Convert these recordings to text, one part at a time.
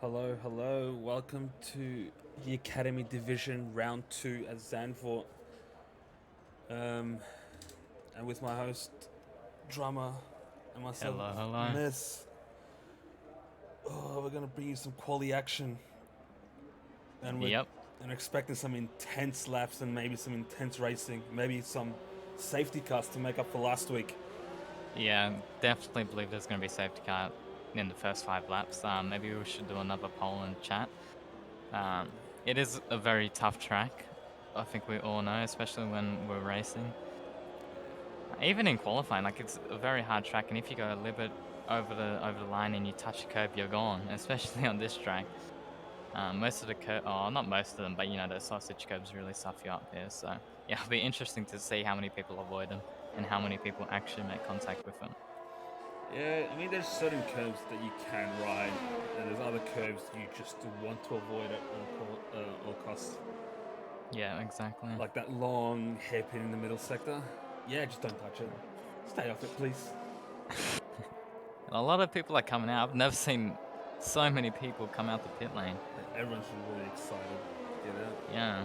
Hello, hello. Welcome to the Academy Division Round 2 at Zandvoort. And with my host, Drummer, and myself, Hello, hello. Miss. Oh, we're going to bring you some quality action. And we're Yep. expecting some intense laps and maybe some intense racing. Maybe some safety cars to make up for last week. Yeah, definitely believe there's going to be safety car in the first 5 laps. Maybe we should do another poll and chat. It is a very tough track. I think we all know, especially when we're racing. Even in qualifying, like it's a very hard track, and if you go a little bit over the line and you touch a curb, you're gone. Especially on this track. Most of the not most of them, but the sausage curbs really stuff you up here. So yeah, it'll be interesting to see how many people avoid them and how many people actually make contact with them. Yeah, I mean, there's certain curves that you can ride, and there's other curves you just want to avoid at all costs. Yeah, exactly. Like that long hairpin in the middle sector. Yeah, just don't touch it. Stay off it, please. A lot of people are coming out. I've never seen so many people come out the pit lane. Everyone's really excited to get out. Yeah.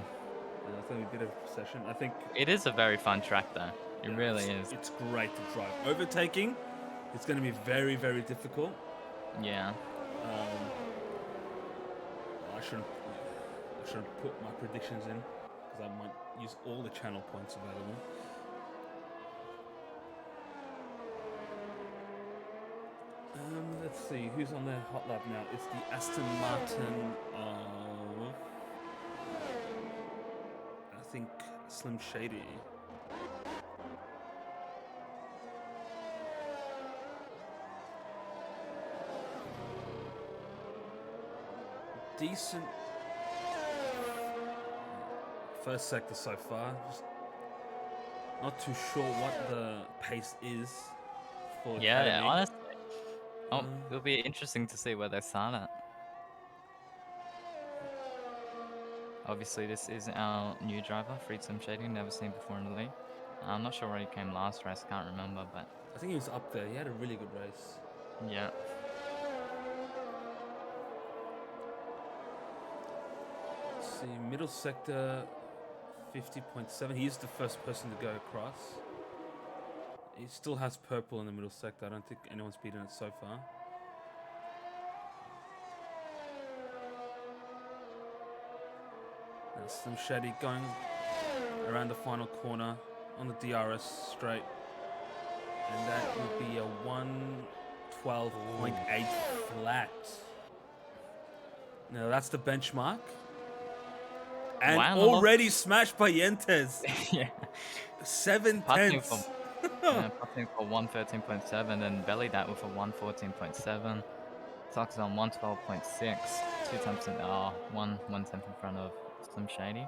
It's going to be a bit of a procession. I think It is a very fun track though. It yeah, really is. it's great to drive. Overtaking, it's going to be very, very difficult. Yeah. I shouldn't, I shouldn't put my predictions in because I might use all the channel points available. Let's see who's on their hot lap now. It's the Aston Martin of I think Slim Shady. Decent first sector so far. Just not too sure what the pace is for Yeah, Academy. honestly. It'll be interesting to see where they start at. Obviously, this is our new driver, Freed Sim Shady, never seen before in the league. I'm not sure where he came last race, can't remember, but I think he was up there. He had a really good race. yeah. Let's see, middle sector, 50.7. He's the first person to go across. He still has purple in the middle sector. I don't think anyone's beaten it so far. Now Slim Shady going around the final corner on the DRS straight. And that would be a 112.8 flat. Now that's the benchmark. And Why on the already smashed by Yentes. Yeah. 7 Passing tenths. for passing for 113.7 and bellied that with a 114.7. Sox is on 112.6, 2 tenths in one tenth in front of Slim Shady.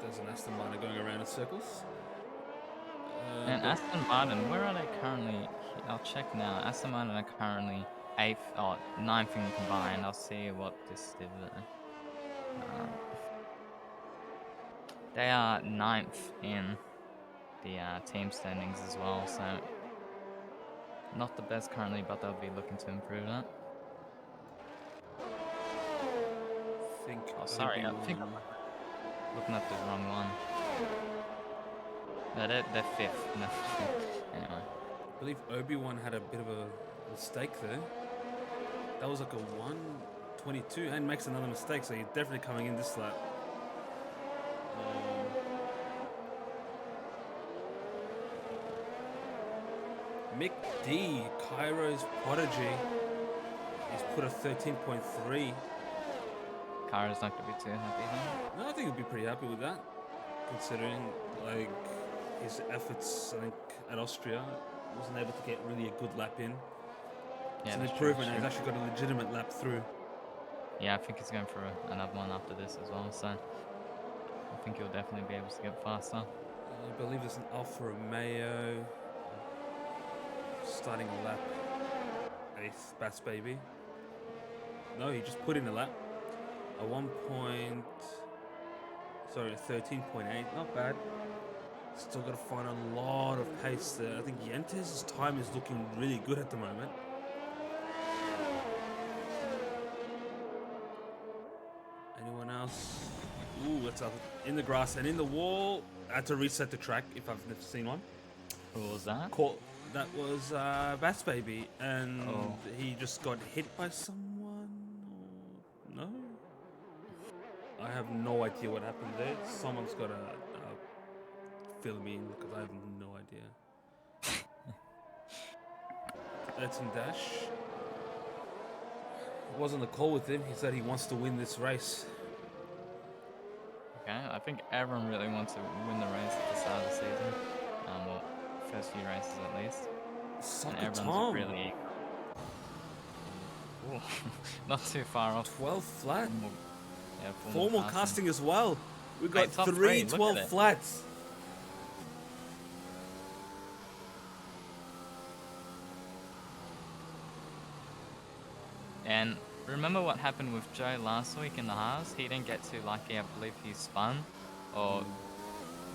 There's an Aston Martin going around in circles. And Aston Martin, where are they currently? I'll check now. Aston Martin are currently 9th in combined. I'll see what this is. They are 9th in the team standings as well, so not the best currently, but they'll be looking to improve that. Sorry, I think I'm looking at the wrong one. No, they're 5th. No. Anyway. I believe Obi-Wan had a bit of a mistake there. That was like a 122 and makes another mistake, so he's definitely coming in this lap. Mick D, Cairo's prodigy, he's put a 13.3. Kara's not going to be too happy then. No, I think he'll be pretty happy with that, considering like his efforts. I think at Austria wasn't able to get really a good lap in. It's an improvement, and he's actually got a legitimate lap through. Yeah, I think he's going for another one after this as well, so I think he'll definitely be able to get faster. I believe there's an Alfa Romeo starting a lap. 8th, Bass Baby. No, he just put in a lap. A 13.8, not bad. Still got to find a lot of pace there. I think Yentes' time is looking really good at the moment. Anyone else? Ooh, it's up in the grass and in the wall. I had to reset the track if I've never seen one. Who was that? That was Bass Baby, and he just got hit by someone. No, I have no idea what happened there. Someone's got to fill me in because I have no idea. That's in Dash. I was on the call with him. He said he wants to win this race. Okay, I think everyone really wants to win the race at the start of the season. Well, first few races at least. Suck and everyone's Tom. really not too far off. 12 flat. Yeah, formal casting as well. We've got top 3 12 flats. And remember what happened with Joe last week in the halves? He didn't get too lucky. I believe he spun, or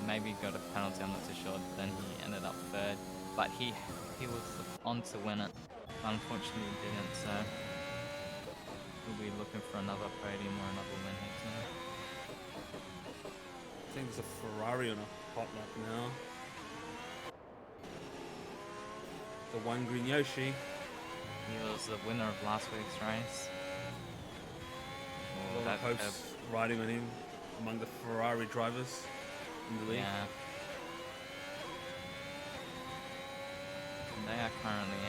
maybe got a penalty. I'm not too sure. Then he ended up third, but he was on to win it. Unfortunately, he didn't. So we'll be looking for another podium or another win here too. I think there's a Ferrari on a hot lap now. The one green Yoshi. He was the winner of last week's race. A lot of hopes riding on him among the Ferrari drivers in the league. Yeah. They are currently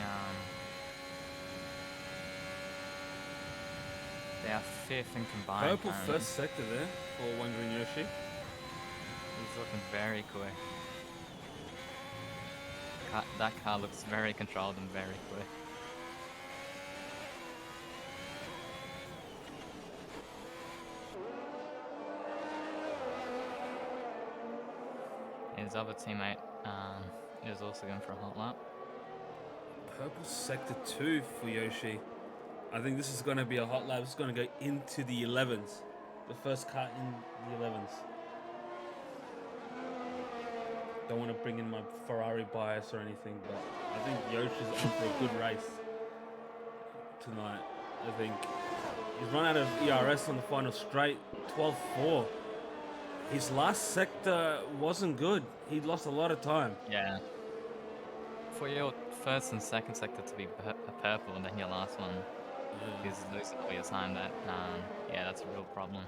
they are 5th in combined. Purple currently. First sector there for one green Yoshi. He's looking very quick. That car looks very controlled and very quick. His other teammate is also going for a hot lap. Purple sector 2 for Yoshi. I think this is going to be a hot lap. It's going to go into the 11s. The first car in the 11s. Don't want to bring in my Ferrari bias or anything, but I think Yoshi's in for a good race tonight. I think he's run out of ERS on the final straight, 12-4. His last sector wasn't good. He lost a lot of time. Yeah. For your first and second sector to be purple and then your last one is losing all your time, that yeah, that's a real problem.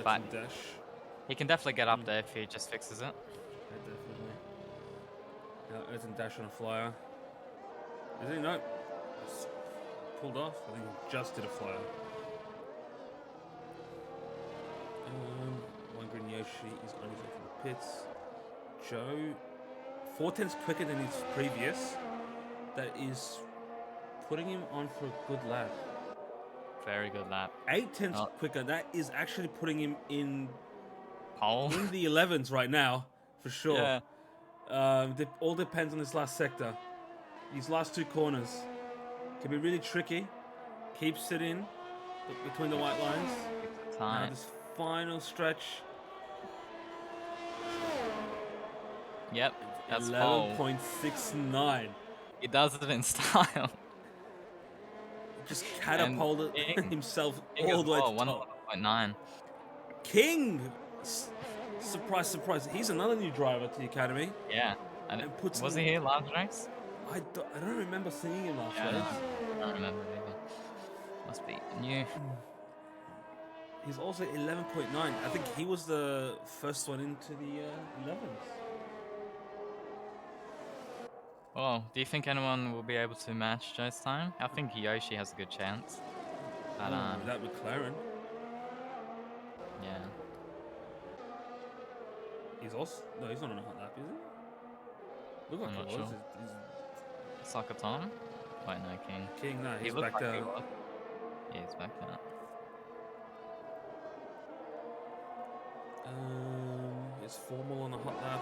But dash. He can definitely get up there if he just fixes it. Yeah, definitely. Now Earth and Dash on a flyer. Is he? No. It's pulled off. I think he just did a flyer. One green Yoshi is on his way from the pits. Joe, 4/10 quicker than his previous. That is putting him on for a good lap. Very good lap. 8/10 quicker. That is actually putting him in pole in the 11s right now, for sure. Yeah. All depends on this last sector. These last 2 corners can be really tricky. Keeps it in between the white lines. Now this final stretch. Yep, that's 11.69. He does it in style. Just catapulted himself King all the way to the top. 111.9. King! Surprise, surprise. He's another new driver to the academy. Yeah. And was he here last race? I don't remember seeing him last race. I don't remember either. Must be new. He's also 11.9. I think he was the first one into the 11s. Well, do you think anyone will be able to match Joe's time? I think Yoshi has a good chance. But, that McLaren. Yeah. He's also... No, he's not on a hot lap, is he? Look like I'm not he was. sure. Soccer Tom? Wait, no, King. King, no, he's he back down. Yeah, he's back down. Is Formal on a hot lap?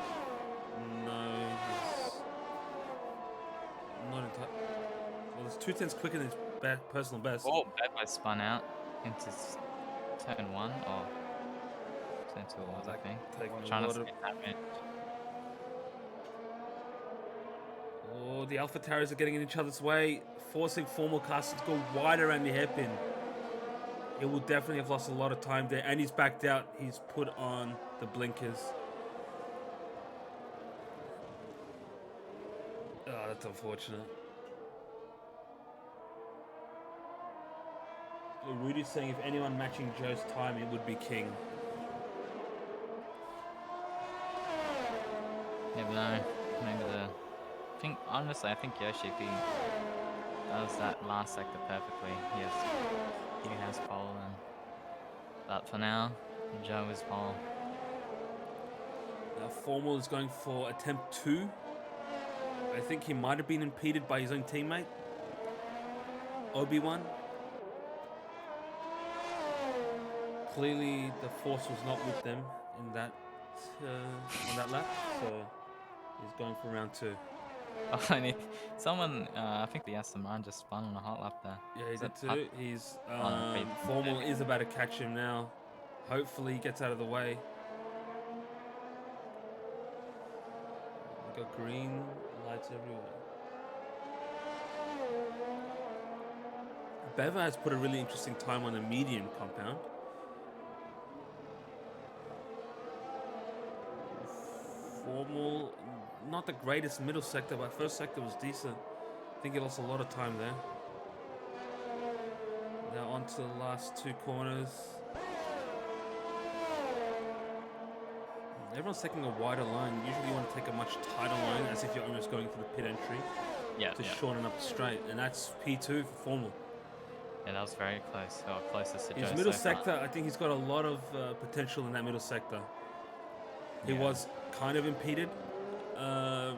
No, he's not in time. Well, there's 2/10 quicker than his personal best. Oh, Bedway spun out into turn 1 or Same two walls, I Like think. taking a Trying to lot of. skip that ridge. Oh, the Alpha Towers are getting in each other's way, forcing Formal Castle to go wide around the hairpin. He will definitely have lost a lot of time there, and he's backed out. He's put on the blinkers. Oh, that's unfortunate. Rudy's saying if anyone matching Joe's time, it would be King. Never know. Maybe the. Honestly, I think Yoshi, if he does that last sector perfectly, he has pole. But for now, Joe is pole. Now Formal is going for attempt 2. I think he might have been impeded by his own teammate, Obi-Wan. Clearly, the force was not with them in that on that lap, so he's going for round 2. Oh, and someone, I think the Aston Martin just spun on a hot lap there. Yeah, he Is did it too. He's pretty- Formal is about to catch him now. Hopefully, he gets out of the way. We got green lights everywhere. Beva has put a really interesting time on the medium compound. Formal, not the greatest middle sector, but first sector was decent. I think he lost a lot of time there. Now on to the last 2 corners. Everyone's taking a wider line. Usually you want to take a much tighter line, as if you're almost going for the pit entry to shorten up the straight. And that's P2 for Formal. Yeah, that was very close. Or closest to His Joe middle so far. sector, I think he's got a lot of potential in that middle sector. He was kind of impeded in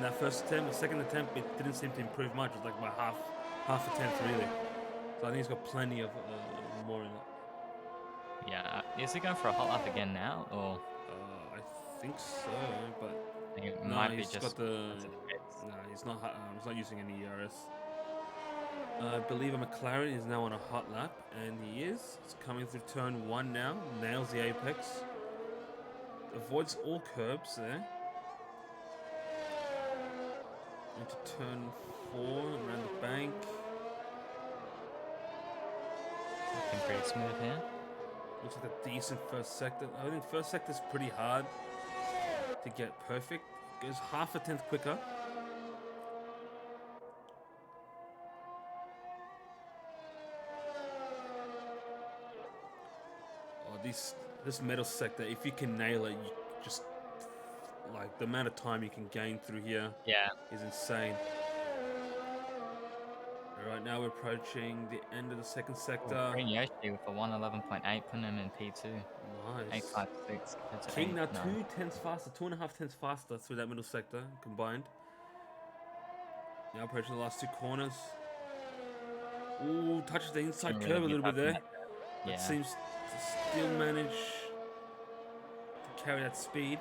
that first attempt. The second attempt, it didn't seem to improve much. It was like by half a tenth, really. So I think he's got plenty of more in it. Yeah, is he going for a hot lap again now, or? I think so, but I think it no, might be he's just got the. No, he's not. He's not using any ERS. I believe a McLaren is now on a hot lap, and he is. He's coming through turn 1 now. Nails the apex. Avoids all curbs there. Into turn 4, around the bank. Looking pretty smooth here. Looks like a decent first sector. I think first sector is pretty hard to get perfect. Goes half a tenth quicker. Oh, this metal sector, if you can nail it, you just like the amount of time you can gain through here is insane. Right now we're approaching the end of the second sector. Green Yoshi with a 111.8, putting him in P2. Nice. 856 compared to King now 8, 2 tenths faster, 2.5 tenths faster through that middle sector combined. Now approaching the last 2 corners. Ooh, touches the inside curve a little bit there. That seems to still manage to carry that speed.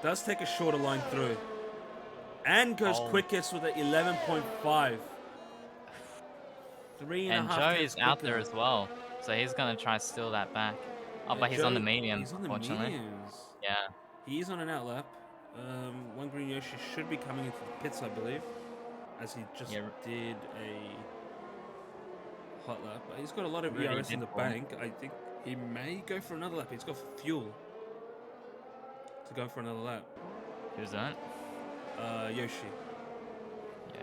Does take a shorter line through. And goes quickest with an 11.5. 3.5 and Joe is out there as well, so he's gonna try to steal that back. Oh, but he's on the medium, he's on the unfortunately. mediums. Yeah. He is on an outlap. One Green Yoshi should be coming into the pits, I believe, as he just did a hot lap. But he's got a lot of ERS in the bank. I think he may go for another lap. He's got fuel to go for another lap. Who's that? Yoshi.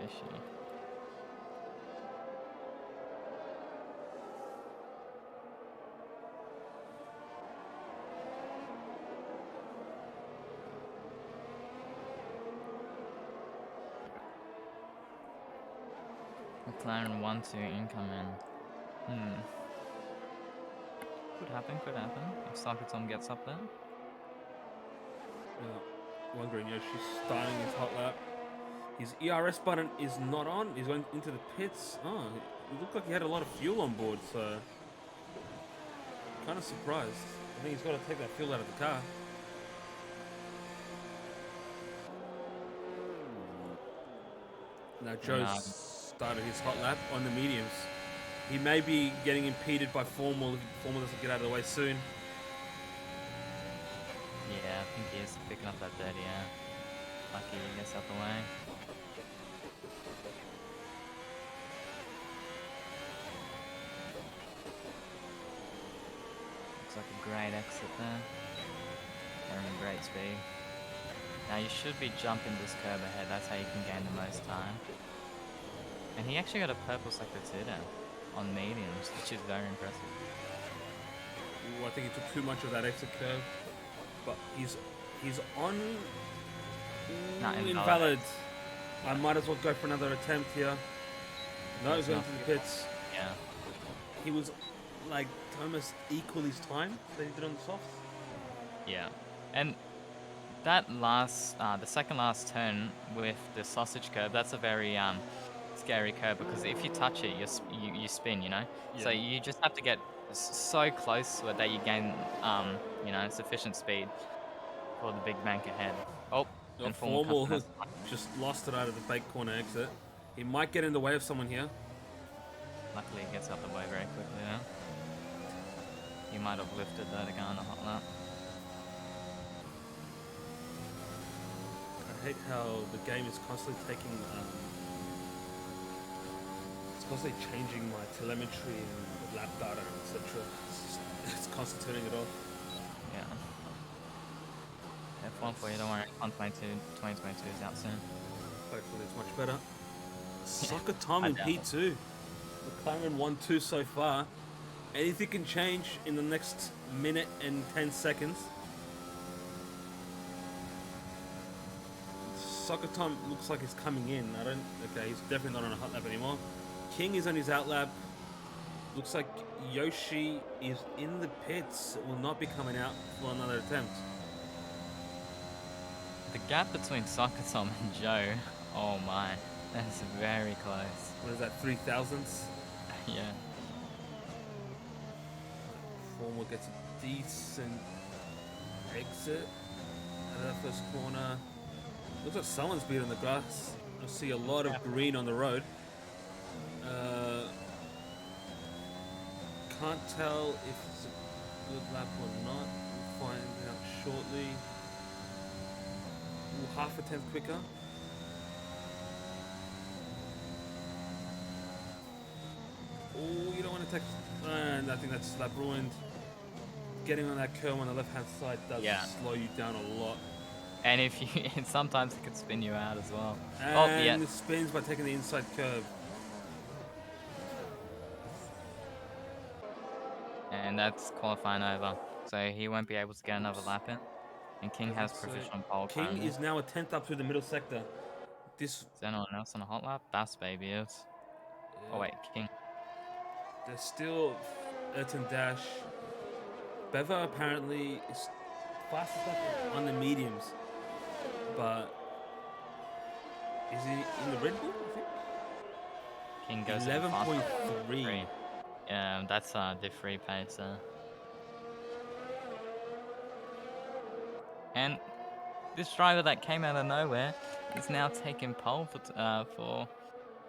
Yoshi. McLaren 1-2 incoming. Could happen. If Sakutom gets up there. One Green Yoshi starting his hot lap. His ERS button is not on. He's going into the pits. Oh, it looked like he had a lot of fuel on board, so kind of surprised. I think he's got to take that fuel out of the car. Now Joe's started his hot lap on the mediums. He may be getting impeded by Formal if Formal doesn't get out of the way soon. Yeah, I think he is picking up that dirty air. Lucky he gets out the way. Looks like a great exit there. Carrying great speed. Now you should be jumping this curb ahead, that's how you can gain the most time. And he actually got a purple sector 2 there on mediums, which is very impressive. Ooh, I think he took too much of that exit curve, but he's on. Not Invalid. I might as well go for another attempt here. No, he's going to the pits. Yeah. He was like almost equal his time that he did on the softs. Yeah. And that last, the second last turn with the sausage curve, that's a very scary curve because if you touch it, you spin, you know? Yeah. So you just have to get so close to it that you gain, you know, sufficient speed for the big bank ahead. Oh, and Formal just lost it out of the fake corner exit. He might get in the way of someone here. Luckily, he gets out the way very quickly now. He might have lifted though to go on a hot lap. I hate how the game is constantly taking, it's constantly changing my telemetry and lap data, etc. It's constantly turning it off. Yeah. F1 for you, don't worry. 2022 is out soon. Hopefully it's much better. Soccer time in P2. McLaren 1-2 so far. Anything can change in the next minute and 10 seconds. Soccer time looks like he's coming in. Okay, he's definitely not on a hot lap anymore. King is on his out lap. Looks like Yoshi is in the pits. Will not be coming out for another attempt. The gap between Soccer Tom and Joe, oh my, that's very close. What is that, 3,000ths? Yeah. Formal gets a decent exit out of that first corner. Looks like someone's been on the grass. I see a lot of green on the road. Can't tell if it's a good lap or not. We'll find out shortly. Ooh, half a tenth quicker. Oh, you don't want to take. And I think that's lap ruined. Getting on that curve on the left hand side does slow you down a lot. And if you, sometimes it can spin you out as well. And it spins by taking the inside curve. And that's qualifying over. So he won't be able to get another lap in. And King has provisional pole. King is now a 10th up through the middle sector. Is anyone else on a hot lap? That's baby is. Yeah. Oh wait, King. There's still Ayrton Dash. Bevo apparently is fastest up on the mediums. But is he in the Red Bull, I think? King goes 11.3. Yeah, that's the free pace. And this driver that came out of nowhere is now taking pole for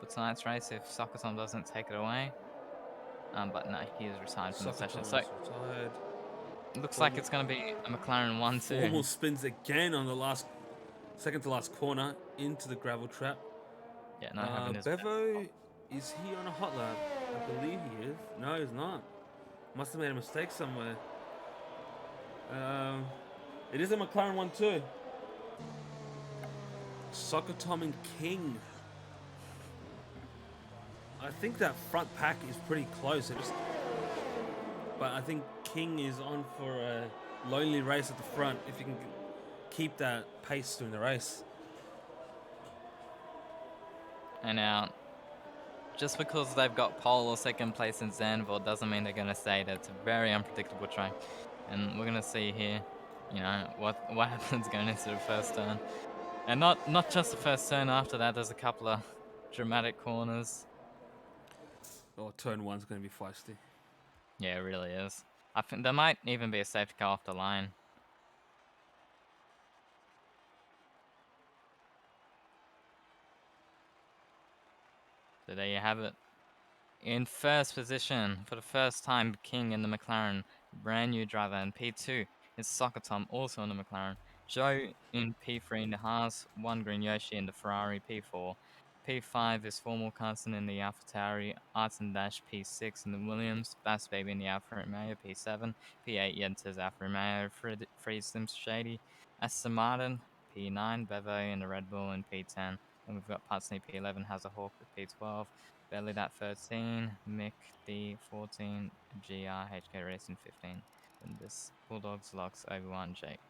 tonight's race if Soccer Tom doesn't take it away. But no, he is retired from the session. So looks like it's going to be a McLaren 1-2. Formal spins again on the second to last corner into the gravel trap. Yeah, not having his Bevo, is he on a hot lap? I believe he is. No, he's not. Must have made a mistake somewhere. It is a McLaren 1-2. Soccer Tom and King. I think that front pack is pretty close. But I think King is on for a lonely race at the front if he can keep that pace during the race. And now, just because they've got pole or second place in Zandvoort doesn't mean they're going to stay there. It's a very unpredictable track. And we're going to see here, you know, what happens going into the first turn. And not just the first turn, after that there's a couple of dramatic corners. Oh, turn one's going to be feisty. Yeah, it really is. I think there might even be a safety car off the line. So there you have it. In first position, for the first time, King in the McLaren, brand new driver in P2. is Soccer Tom, also in the McLaren. Joe in P3 in the Haas, 1 Green Yoshi in the Ferrari P4. P5 is Formal Carson in the AlphaTauri, Arts and Dash P6 in the Williams, Bass Baby in the Alfa Romeo P7, P8 Yentas Alfa Romeo, Free Slims Shady, Aston Martin P9, Bevo in the Red Bull in P10. Then we've got Putsney P11, has a Hawk with P12, Belly that 13, Mick D14, GR HK Racing 15. And this Bulldogs, Locks, Obi-Wan, Jake.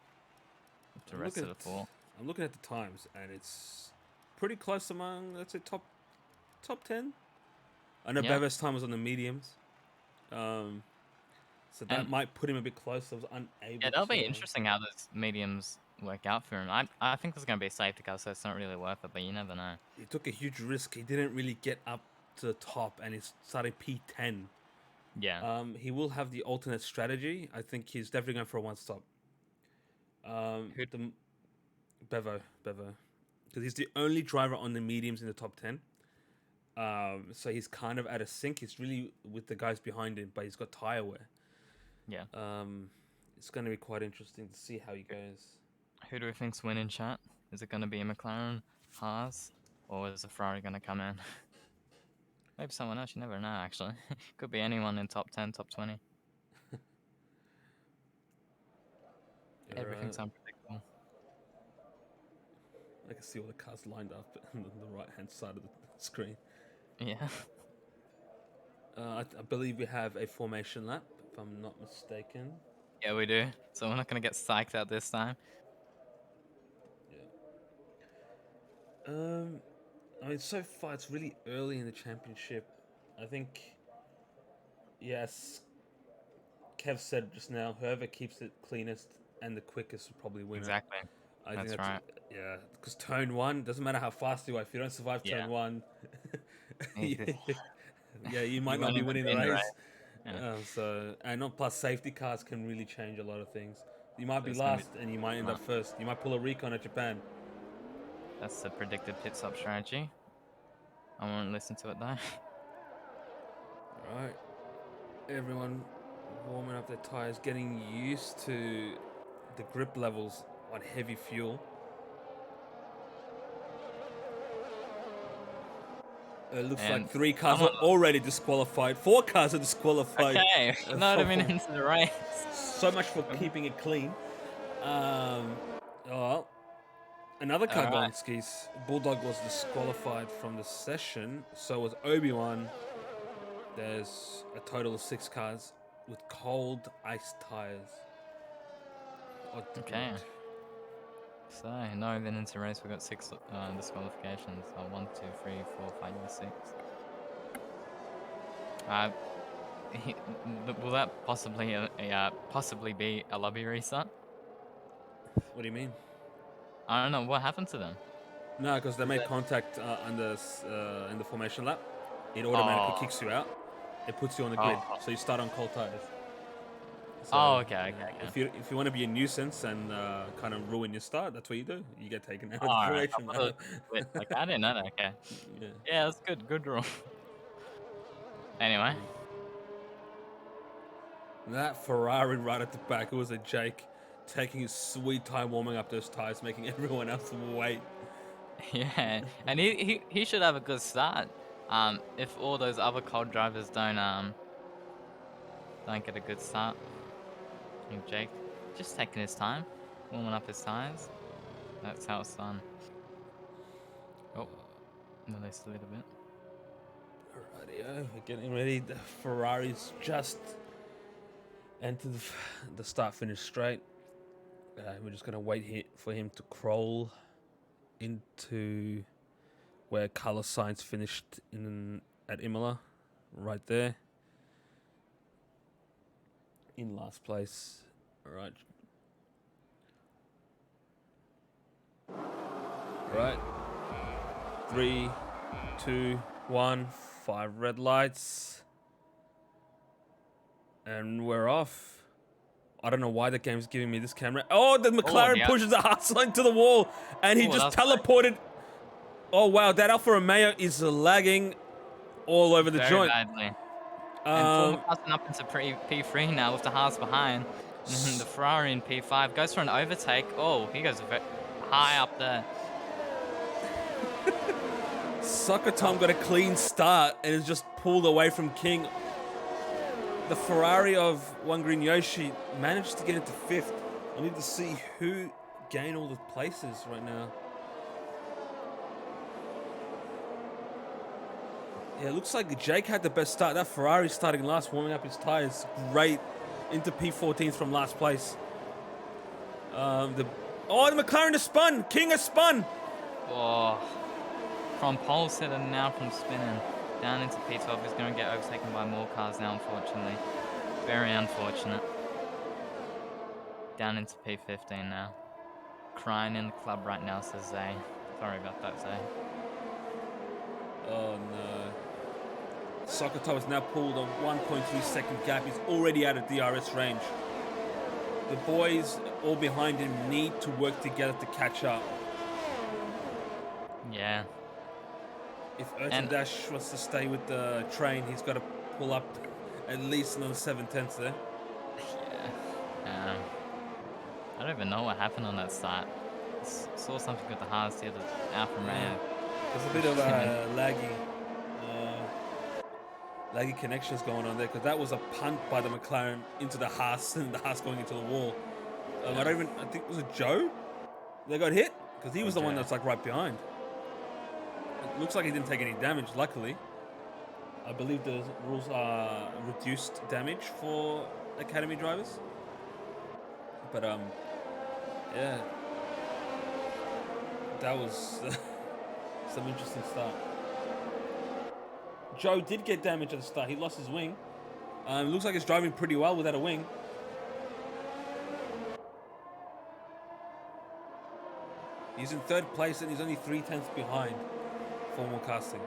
With the rest of the four. I'm looking at the times, and it's pretty close among, let's say, top 10. I know Bevo's time was on the mediums. So that might put him a bit close. I was unable. Yeah, that'll be interesting how those mediums work out for him. I think there's going to be a safety car, so it's not really worth it, but you never know. He took a huge risk. He didn't really get up to the top, and he's starting P10. Yeah. He will have the alternate strategy. I think he's definitely going for a one-stop. Bevo. Because he's the only driver on the mediums in the top 10. So he's kind of at a sync. He's really with the guys behind him, but he's got tyre wear. Yeah. It's going to be quite interesting to see how he goes. Who do we think's winning, chat? Is it going to be a McLaren, Haas, or is a Ferrari going to come in? Maybe someone else. You never know, actually. Could be anyone in top 10, top 20. Everything's unpredictable. I can see all the cars lined up on the right-hand side of the screen. Yeah. I believe we have a formation lap, if I'm not mistaken. Yeah, we do. So we're not going to get psyched out this time. Yeah. I mean, so far it's really early in the championship. I think, yes, Kev said just now, whoever keeps it cleanest and the quickest will probably win. Exactly. That's right. Yeah, because turn 1, doesn't matter how fast you are, if you don't survive turn 1, yeah, you might not be winning the race. Yeah. And not plus safety cars can really change a lot of things. You might be last and you might end up first. You might pull a recon at Japan. That's the predicted pit stop strategy. I won't listen to it though. Alright. Everyone warming up their tires, getting used to the grip levels on heavy fuel. It looks like 3 cars are already disqualified. 4 cars are disqualified. Okay, not even into the race. So much for keeping it clean. Another car gone skis. Bulldog was disqualified from the session. So was Obi-Wan. There's a total of 6 cars with cold ice tires. Okay. So, no, then into the race we've got 6 disqualifications. 1, 2, 3, 4, 5, 6. Will that possibly be a lobby restart? What do you mean? I don't know. What happened to them? No, because they made contact in the formation lap. It automatically kicks you out. It puts you on the grid, so you start on cold tires. So, okay. If you want to be a nuisance and kind of ruin your start, that's what you do. You get taken out of the formation lap. Like, I didn't know that. Okay. Yeah, that's good. Good rule. Anyway. That Ferrari right at the back, it was a Jake taking his sweet time warming up those tires, making everyone else wait. Yeah, and he should have a good start. If all those other cold drivers don't get a good start. I think Jake just taking his time, warming up his tires. That's how it's done. Oh, released a little bit. Alrighty, we're getting ready. The Ferrari's just entered the start-finish straight. We're just gonna wait here for him to crawl into where Carlos Sainz finished at Imola, right there, in last place. All right. 3, 2, 1. 5 red lights, and we're off. I don't know why the game's giving me this camera. Oh, the McLaren pushes the hard line to the wall, and he just teleported. Oh, wow. That Alfa Romeo is lagging all over the joint. Badly. And Paul up into P3 now with the Haas behind. The Ferrari in P5 goes for an overtake. Oh, he goes high up there. Soccer Tom got a clean start and is just pulled away from King. The Ferrari of One Green Yoshi managed to get into 5th. I need to see who gained all the places right now. Yeah, it looks like Jake had the best start. That Ferrari starting last, warming up his tires. Great into P14s from last place. The McLaren has spun. King has spun. Oh, from pole sitter now from spinning down into P12 is going to get overtaken by more cars now, unfortunately. Very unfortunate. Down into P15 now. Crying in the club right now, says Zay. Sorry about that, Zay. Oh no. Sokoto has now pulled a 1.3 second gap. He's already out of DRS range. The boys all behind him need to work together to catch up. Yeah. If Dash wants to stay with the train, he's got to pull up at least another 7/10 there. Yeah. I don't even know what happened on that start. Saw something with the Haas here, the Alfa Romeo. There's a bit of laggy connections going on there, because that was a punt by the McLaren into the Haas and the Haas going into the wall. I think was it Joe that got hit, because he was the one that's like right behind. It looks like he didn't take any damage, luckily. I believe the rules are reduced damage for academy drivers. But yeah, that was some interesting start. Joe did get damage at the start. He lost his wing. Looks like he's driving pretty well without a wing. He's in 3rd place and he's only 3/10 behind formal casting.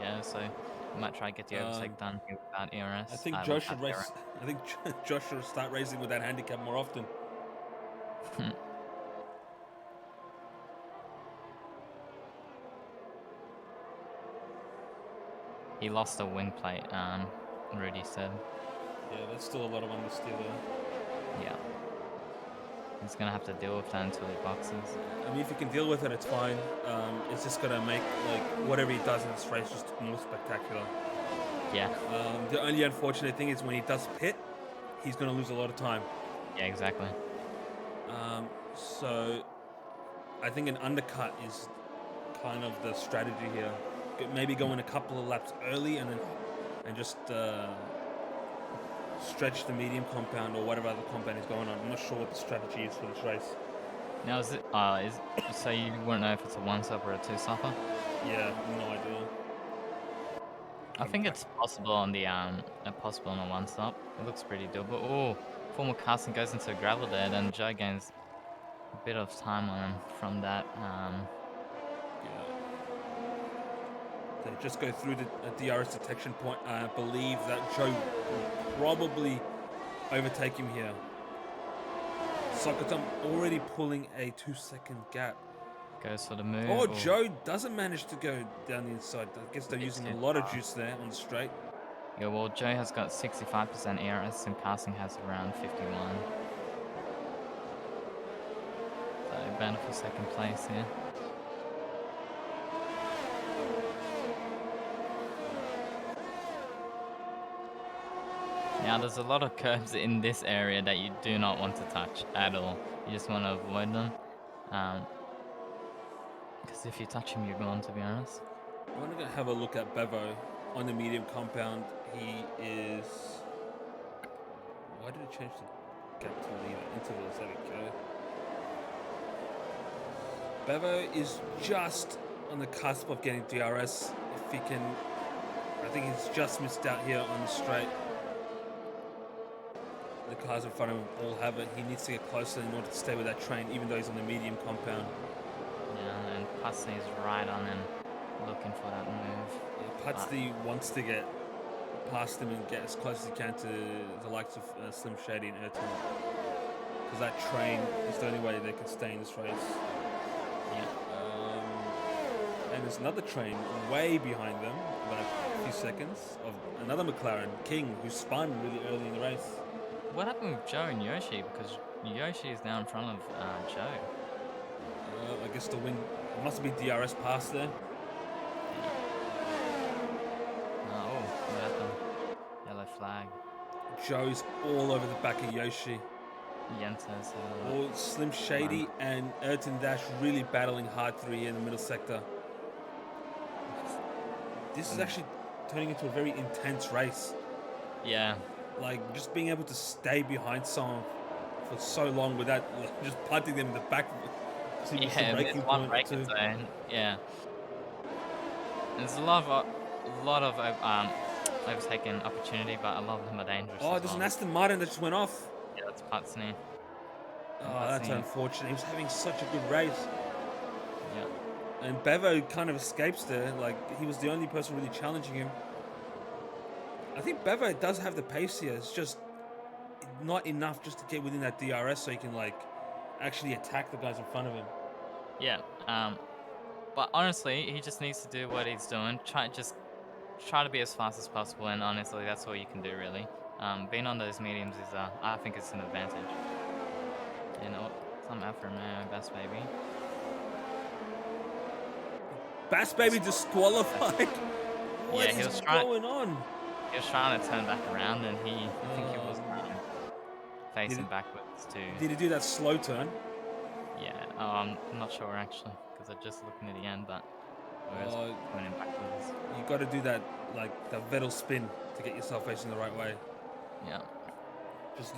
Yeah, so I might try to get the overtake done here without ERS. I think Josh should race. I think Josh should start racing with that handicap more often. He lost a wing plate, Rudy said. Yeah, that's still a lot of understeer there. Yeah. He's going to have to deal with that until he boxes. I mean, if he can deal with it, it's fine. It's just going to make whatever he does in this race just more spectacular. Yeah. The only unfortunate thing is when he does pit, he's going to lose a lot of time. Yeah, exactly. So I think an undercut is kind of the strategy here. Maybe go in a couple of laps early and just stretch the medium compound or whatever other compound is going on. I'm not sure what the strategy is for this race. Now is it? So you won't know if it's a 1-stop or a 2-stopper? Yeah, no idea. I think it's possible on the possible on a 1-stop. It looks pretty doable. Oh, formal casting goes into gravel there, then Joe gains a bit of time on him from that. They just go through the DRS detection point. I believe that Joe will probably overtake him here. Sokotom already pulling a 2-second gap. Goes for the move. Oh, Joe doesn't manage to go down the inside. I guess they're using a lot of juice there on the straight. Yeah, well, Joe has got 65% ERS and casting has around 51. So battle for 2nd place here. Now, there's a lot of curbs in this area that you do not want to touch at all. You just want to avoid them. Because if you touch him, you're gone, to be honest. I want to go have a look at Bevo on the medium compound. He is... Why did it change the gap to the intervals? There we go. Bevo is just on the cusp of getting DRS. If he can... I think he's just missed out here on the straight. The cars in front of him all have it. He needs to get closer in order to stay with that train, even though he's on the medium compound. Yeah, and Putsney is right on him, looking for that move. Yeah, Putsney wants to get past him and get as close as he can to the likes of Slim Shady and Ayrton. Because that train is the only way they can stay in this race. Yeah. And there's another train way behind them, about a few seconds, of another McLaren, King, who spun really early in the race. What happened with Joe and Yoshi? Because Yoshi is now in front of Joe. I guess the wing it must be DRS pass there. Yeah. Oh, what happened? Yellow flag. Joe's all over the back of Yoshi. Yentas. All Slim Shady and Ayrton Dash really battling hard through here in the middle sector. This is actually turning into a very intense race. Yeah. Like, just being able to stay behind someone for so long without just punting them in the back. Yeah, there's one braking zone. Yeah. There's a lot of overtaken opportunity, but a lot of them are dangerous. Oh, there's an Aston Martin that just went off. Yeah, that's Putsney. Oh, that's unfortunate. He was having such a good race. Yeah. And Bevo kind of escapes there. Like, he was the only person really challenging him. I think Bevo does have the pace here. It's just not enough just to get within that DRS so he can, like, actually attack the guys in front of him. Yeah. But honestly, he just needs to do what he's doing. Try to be as fast as possible, and honestly, that's all you can do, really. Being on those mediums is, I think it's an advantage. You know, some Alfa Romeo, Bass Baby. Bass Baby disqualified. What is going on? He was trying to turn back around, and I think he was facing backwards too. Did he do that slow turn? Yeah. I'm not sure actually, because I'm just looking at the end, but going backwards. You got to do that, like the Vettel spin, to get yourself facing the right way. Yeah. Just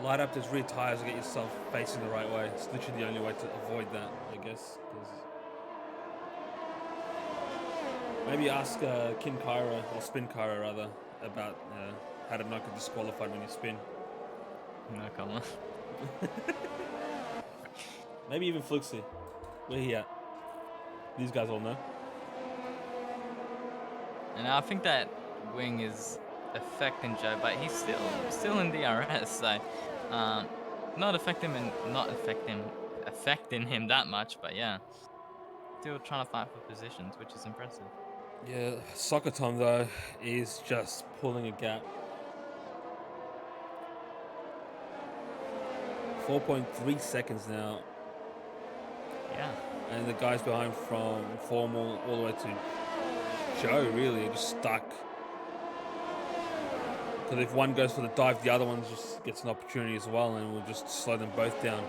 light up those rear tires and get yourself facing the right way. It's literally the only way to avoid that, I guess. Maybe ask Kin Kyra, or Spin Kyra rather, about how to not get disqualified when you spin. No comment. Maybe even Fluxy. Where he at? These guys all know. And I think that wing is affecting Joe, but he's still in DRS, so not affecting him that much, but yeah, still trying to fight for positions, which is impressive. Yeah, Soccer Tom though is just pulling a gap. 4.3 seconds now. Yeah. And the guys behind from Formal all the way to Joe really are just stuck. Because if one goes for the dive, the other one just gets an opportunity as well, and we'll just slow them both down.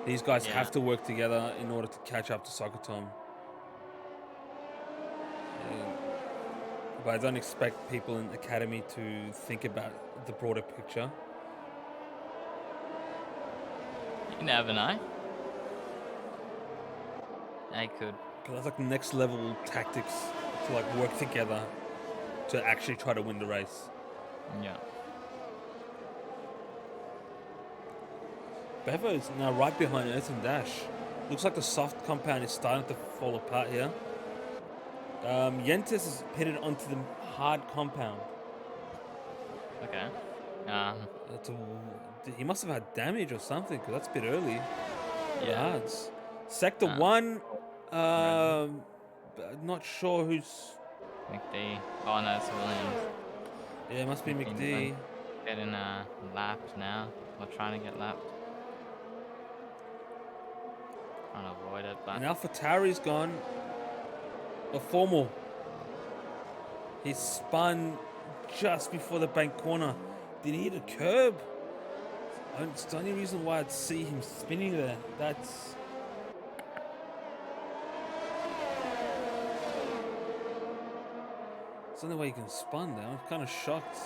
These guys have to work together in order to catch up to Soccer Tom. But I don't expect people in Academy to think about the broader picture. You never know. They could. Because that's like next level tactics to like work together to actually try to win the race. Yeah. Bevo is now right behind Earth and Dash. Looks like the soft compound is starting to fall apart here. Yentis is pitted onto the hard compound. Okay. He must have had damage or something, because that's a bit early. Yeah. Hards. Sector 1. Not sure who's... McD. Oh no, it's Williams. Yeah, it must be McD. Getting lapped now. Or trying to get lapped. Trying to avoid it, but... And AlphaTauri's gone. A Formal. He spun just before the bank corner. Did he hit a curb? It's the only reason why I'd see him spinning there. That's... It's the only way you can spun there. I'm kind of shocked.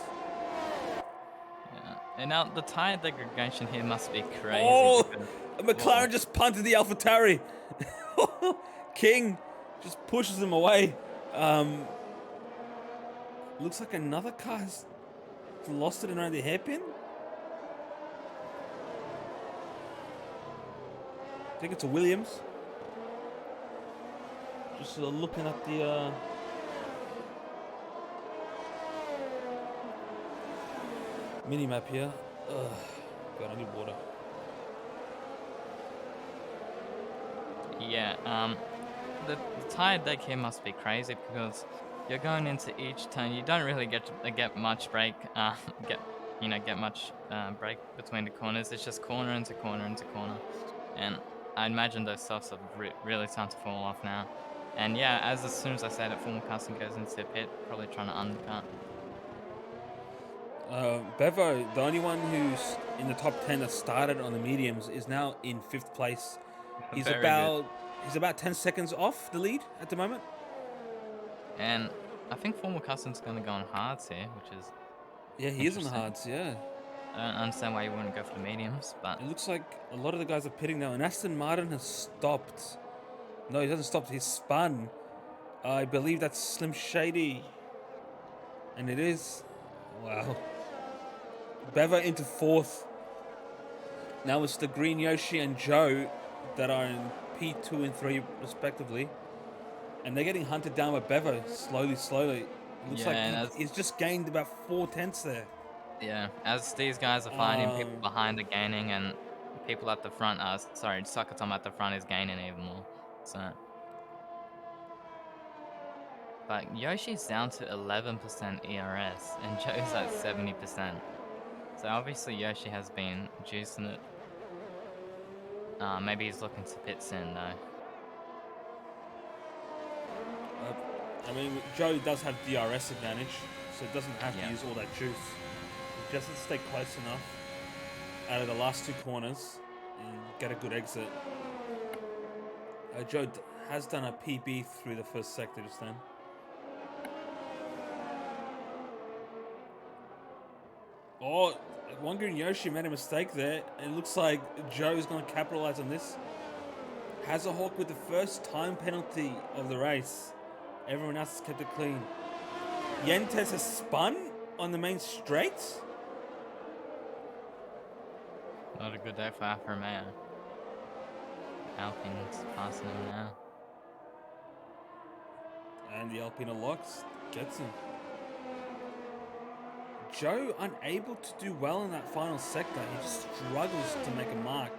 Yeah. And now the tire degradation here must be crazy. Oh! McLaren just punted the AlphaTauri. King just pushes him away. Looks like another car has lost it around the hairpin. I think it's a Williams. Just looking at the mini map here. Ugh. God, I need water. Yeah, the tire deck here must be crazy because you're going into each turn. You don't really get much brake, get much break between the corners. It's just corner into corner into corner. And I imagine those softs are really starting to fall off now. And yeah, as soon as I said it, Formal Custom goes into the pit, probably trying to undercut. Bevo, the only one who's in the top 10 that started on the mediums, is now in 5th place. He's Very good. about 10 seconds off the lead at the moment. And I think Formal Custom's going to go on hards here, which is Yeah, he is on the hards, yeah. I don't understand why you wouldn't go for the mediums, but... It looks like a lot of the guys are pitting now, and Aston Martin has stopped. No, he hasn't stopped, he's spun. I believe that's Slim Shady. And it is. Wow. Bevo into 4th. Now it's the Green Yoshi and Joe that are in P2 and 3 respectively. And they're getting hunted down by Bevo slowly. It looks like he's just gained about 4 tenths there. Yeah, as these guys are finding people behind are gaining, and people at the front are, sorry, Sakatom at the front is gaining even more. So, but Yoshi's down to 11% ERS, and Joe's at 70%. So obviously Yoshi has been juicing it. Maybe he's looking to pit soon though. I mean, Joe does have DRS advantage, so it doesn't have to use all that juice. It just has to stay close enough out of the last 2 corners and get a good exit. Joe has done a PB through the first sector just then. Oh, Wonga and Yoshi made a mistake there. It looks like Joe's going to capitalize on this. Hazahawk with the first time penalty of the race. Everyone else has kept it clean. Yentes has spun on the main straight. Not a good day for Alfa Romeo. Alpine's passing him now. And the Alpina locks gets him. Joe unable to do well in that final sector. He just struggles to make a mark.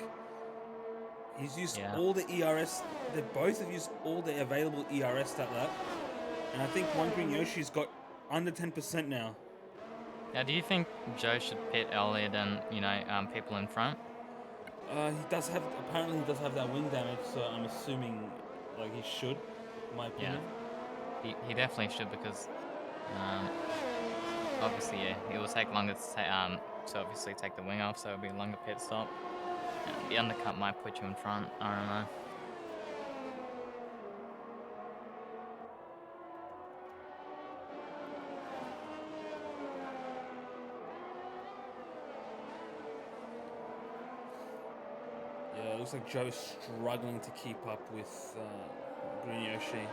He's used all the ERS. They both have used all the available ERS that lap. And I think One Green Yoshi's got under 10% now. Now, do you think Joe should pit earlier than, people in front? Apparently he does have that wing damage, so I'm assuming, like, he should, in my opinion. Yeah, he definitely should, because, obviously, it will take longer to obviously take the wing off, so it'll be a longer pit stop. The undercut might put you in front, I don't know. Yeah, it looks like Joe's struggling to keep up with Green Yoshi.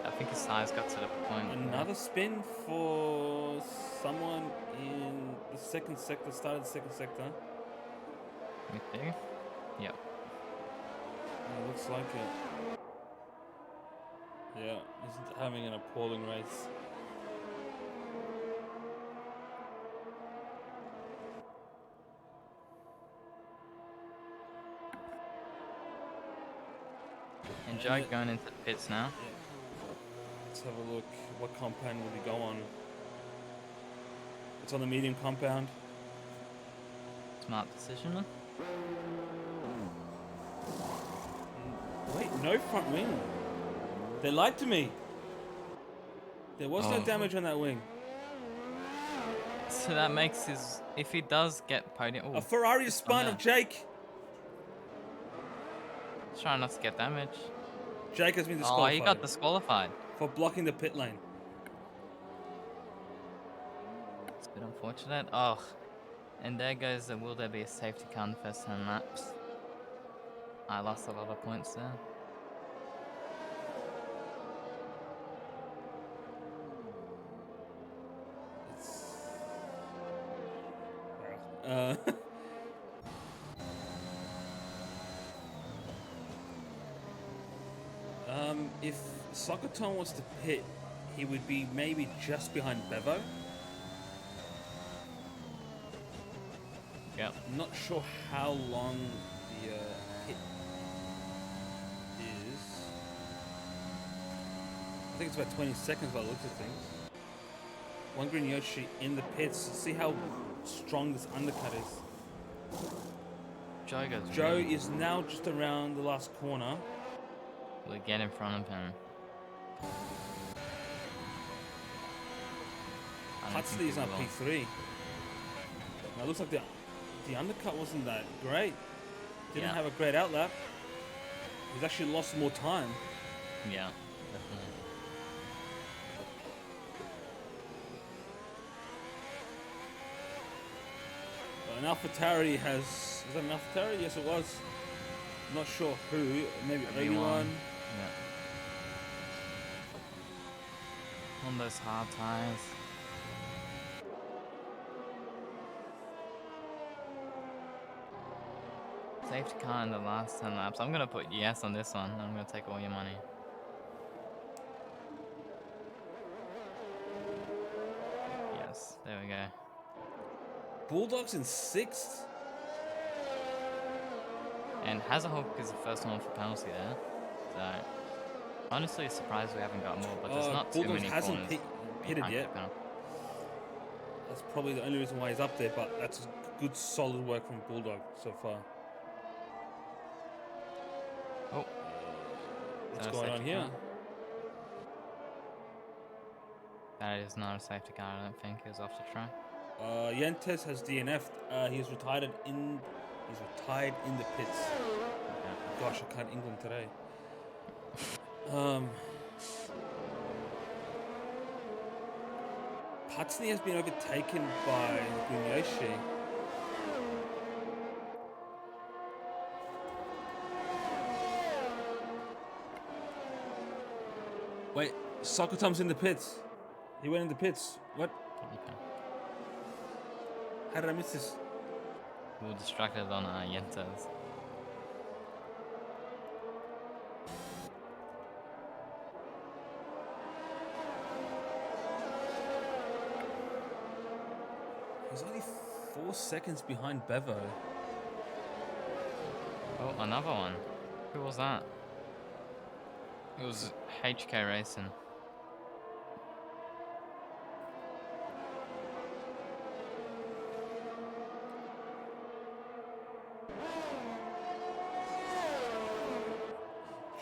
I think his size got to the point. Another spin for someone in the second sector, started the second sector. Okay. Yep. It looks like it. Yeah, he's having an appalling race. And Joe going into the pits now. Yeah. Let's have a look. What compound will he go on? It's on the medium compound. Smart decision. Wait, no front wing. They lied to me. There was no damage on that wing. So that makes his... If he does get podium... A Ferrari spun of Jake. Try not to get damage. Jake has been disqualified. Oh, he got disqualified. For blocking the pit lane. It's a bit unfortunate. Oh. And there goes the will there be a safety car in the first 10 laps. I lost a lot of points there. If Sokoton wants to pit, he would be maybe just behind Bevo. Yep. I'm not sure how long the pit is. I think it's about 20 seconds by the looks of things. One Green Yoshi in the pits. See how strong this undercut is. Joe is now just around the last corner. We'll get in front of him. Huxley is on P3. Now it looks like the undercut wasn't that great. Didn't have a great outlap. He's actually lost more time. Yeah, definitely. An AlphaTauri has... Was that an AlphaTauri? Yes, it was. Not sure who. Maybe 81. Yeah. On those hard tires. Safety car in the last 10 laps. I'm gonna put yes on this one. I'm gonna take all your money. Yes, there we go. Bulldogs in 6th. And Hazahawk is the first one for penalty there. So, honestly, surprised we haven't got more, but there's not too Bulldogs many hasn't corners. pitted yet. That's probably the only reason why he's up there, but that's good, solid work from Bulldog so far. Oh. What's going on here? That is not a safety car, I don't think. He was off the track. Yentes has DNF'd. He's retired in the pits. Okay. Gosh, I can't England today. Patsny has been overtaken by Bunyoshi. Wait, Sokotom's in the pits. He went in the pits. What? Okay. How did I miss this? We were distracted on Yentes. He's only 4 seconds behind Bevo. Oh, another one. Who was that? It was HK Racing.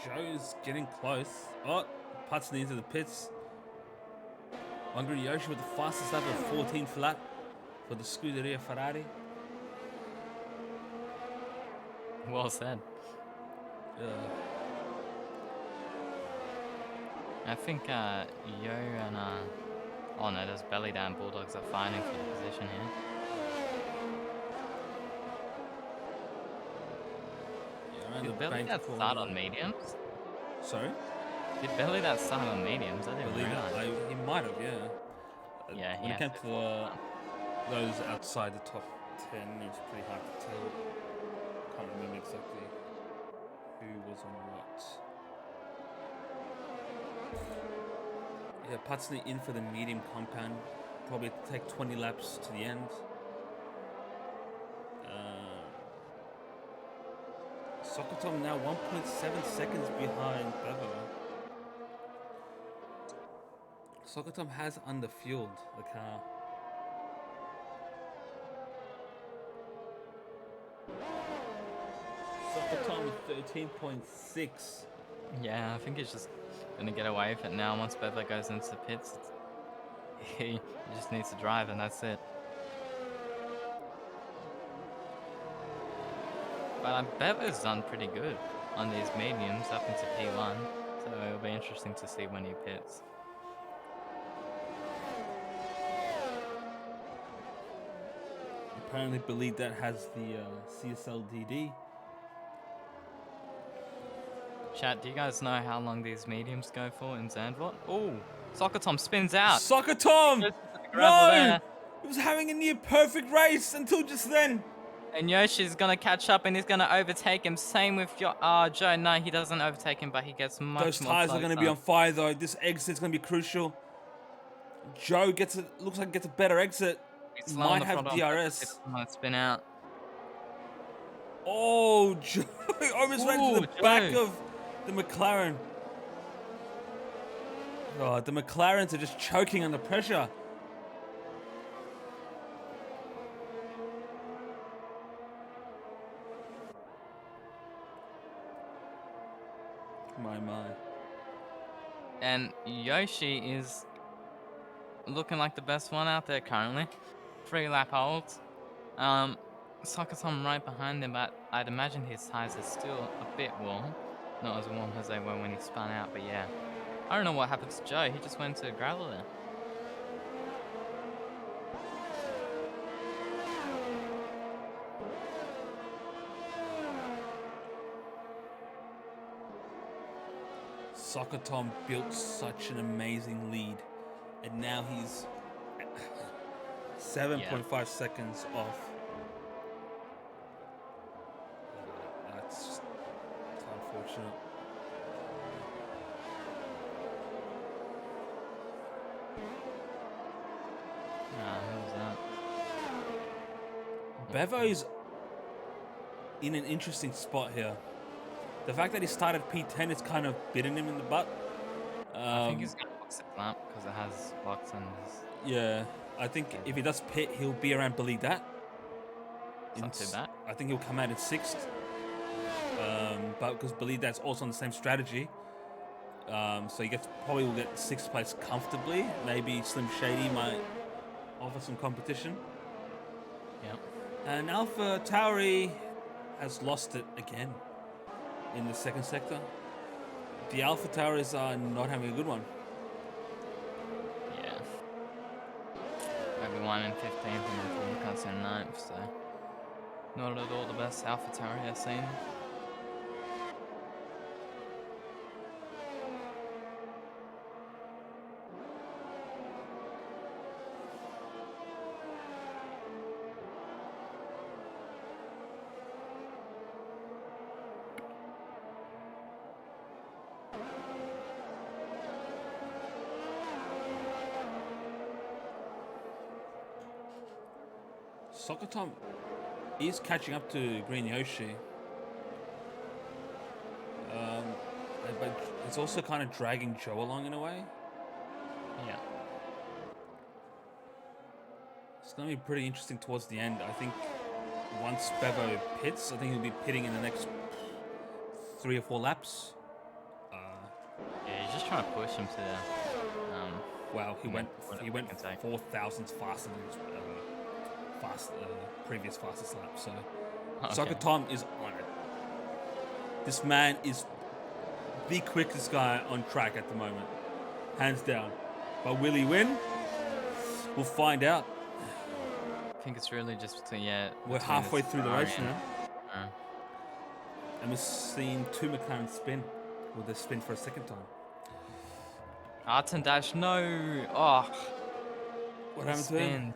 Joe's getting close. Oh, Patsny into the pits. Hungry Yoshi with the fastest lap of 14 flat for the Scuderia Ferrari. Well said. I think Yo and oh no, those belly down Bulldogs are fighting for the position here. Did Belly that start on mediums? Sorry? Did Belly that start on mediums? I didn't realize. He might have, yeah. Yeah, when it came to those outside the top 10, it was pretty hard to tell. Can't remember exactly who was on what. Yeah, Patsny in for the medium compound. Probably take 20 laps to the end. Sokotom now 1.7 seconds behind Bevo. Sokotom has underfueled the car. Sokotom 13.6. Yeah, I think he's just gonna get away with it now. Once Bevo goes into the pits, he just needs to drive and that's it. But Bevo's done pretty good on these mediums up into P1, so it'll be interesting to see when he pits. Apparently believe that has the CSL DD. Chat, do you guys know how long these mediums go for in Zandvoort? Oh, Sokotom spins out. Sokotom! No! He was having a near perfect race until just then. And Yoshi's gonna catch up and he's gonna overtake him. Same with Joe. No, he doesn't overtake him, but he gets much more. Those tires are gonna be on fire though. This exit's gonna be crucial. Joe looks like gets a better exit. He might have DRS. Might spin out. Oh, Joe almost ran to the back of the McLaren. Oh, the McLarens are just choking under pressure. My. And Yoshi is looking like the best one out there currently. 3 lap holds. Sokatom right behind him, but I'd imagine his tires are still a bit warm. Not as warm as they were when he spun out, but yeah. I don't know what happened to Joe. He just went to gravel there. Soccer Tom built such an amazing lead, and now he's 7.5 seconds off. That's unfortunate. Who was that? Bevo's in an interesting spot here. The fact that he started P10 is kind of bitten him in the butt. I think he's going to box the lap because it has box and his... Yeah, I think if he does pit, he'll be around Billy Dat. It's not too bad. I think he'll come out in 6th. But because Billy Dat's also on the same strategy. So he probably will get 6th place comfortably. Maybe Slim Shady might offer some competition. Yep. And Alpha Tauri has lost it again in the 2nd sector. The Alpha Tauris are not having a good one. Yeah. Maybe 1 in 15th and then Thundercuts in 9th, so not at all the best Alpha Tauri I've seen. Soccer Tom is catching up to Green Yoshi. But it's also kind of dragging Joe along in a way. Yeah. It's going to be pretty interesting towards the end. I think once Bevo pits, I think he'll be pitting in the next 3 or 4 laps. Yeah, he's just trying to push him to the... wow, he went 4,000 faster than his previous fastest lap. So Soccer Tom is on it. This man is the quickest guy on track at the moment, hands down. But will he win? We'll find out. I think it's really just between, we're halfway through the race now. And we've seen 2 McLaren spin. Will they spin for a 2nd time? Arton Dash, no! Oh! What happened to him?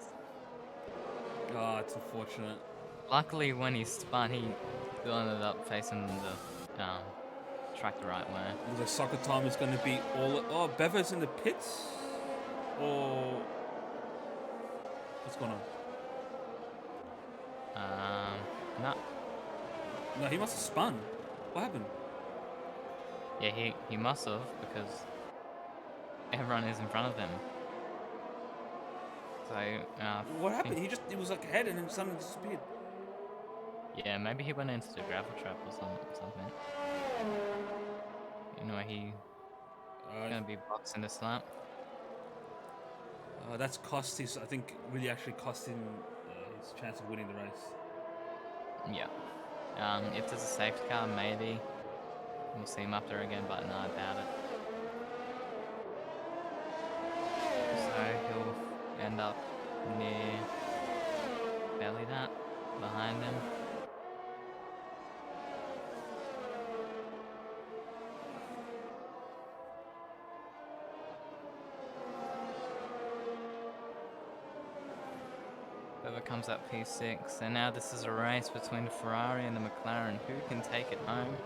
Oh, it's unfortunate. Luckily, when he spun, he ended up facing the track the right way. The Soccer Time is going to be all... Oh, Bevo's in the pits? Or... What's going on? No. No, he must have spun. What happened? Yeah, he must have, because everyone is in front of him. So, what happened? He was like ahead and then suddenly disappeared. Yeah, maybe he went into the gravel trap or something. You know, he's gonna be boxing this lap. That's cost his, I think, really actually cost him his chance of winning the race. Yeah. If there's a safety car, maybe we'll see him up there again, but no, I doubt it. So he'll end up near Belly that behind him. Whoever comes up P6, and now this is a race between the Ferrari and the McLaren. Who can take it home?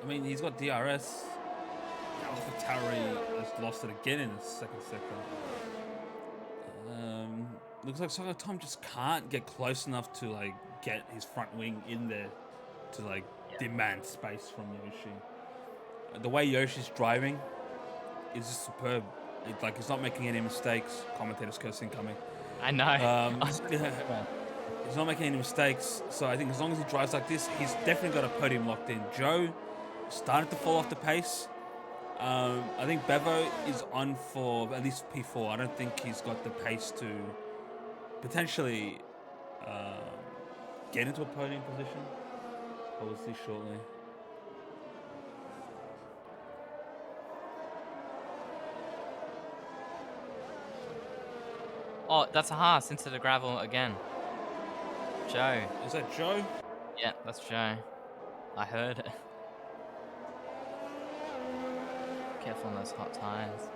I mean, he's got DRS. AlphaTauri has lost it again in the 2nd sector. Looks like Soccer Tom just can't get close enough to like get his front wing in there to like demand space from Yoshi. The way Yoshi's driving is just superb. It's like he's not making any mistakes. Commentators cursing coming. I know. He's not making any mistakes. So I think as long as he drives like this, he's definitely got a podium locked in. Joe started to fall off the pace. I think Bevo is on for at least P4. I don't think he's got the pace to potentially get into a podium position. But we'll see shortly. Oh, that's a Haas into the gravel again. Joe. Is that Joe? Yeah, that's Joe. I heard it. Careful on those hot tires.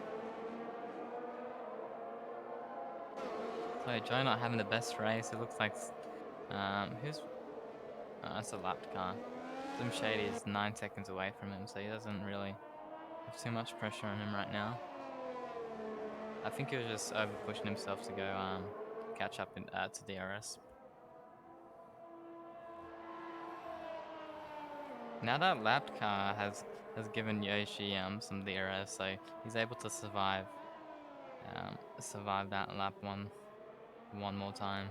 So Joe not having the best race. It looks like who's that's a lapped car. Slim Shady is 9 seconds away from him, so he doesn't really have too much pressure on him right now. I think he was just over pushing himself to go catch up to DRS. Now that lapped car has given Yoshi some DRS, so he's able to survive that lap one more time.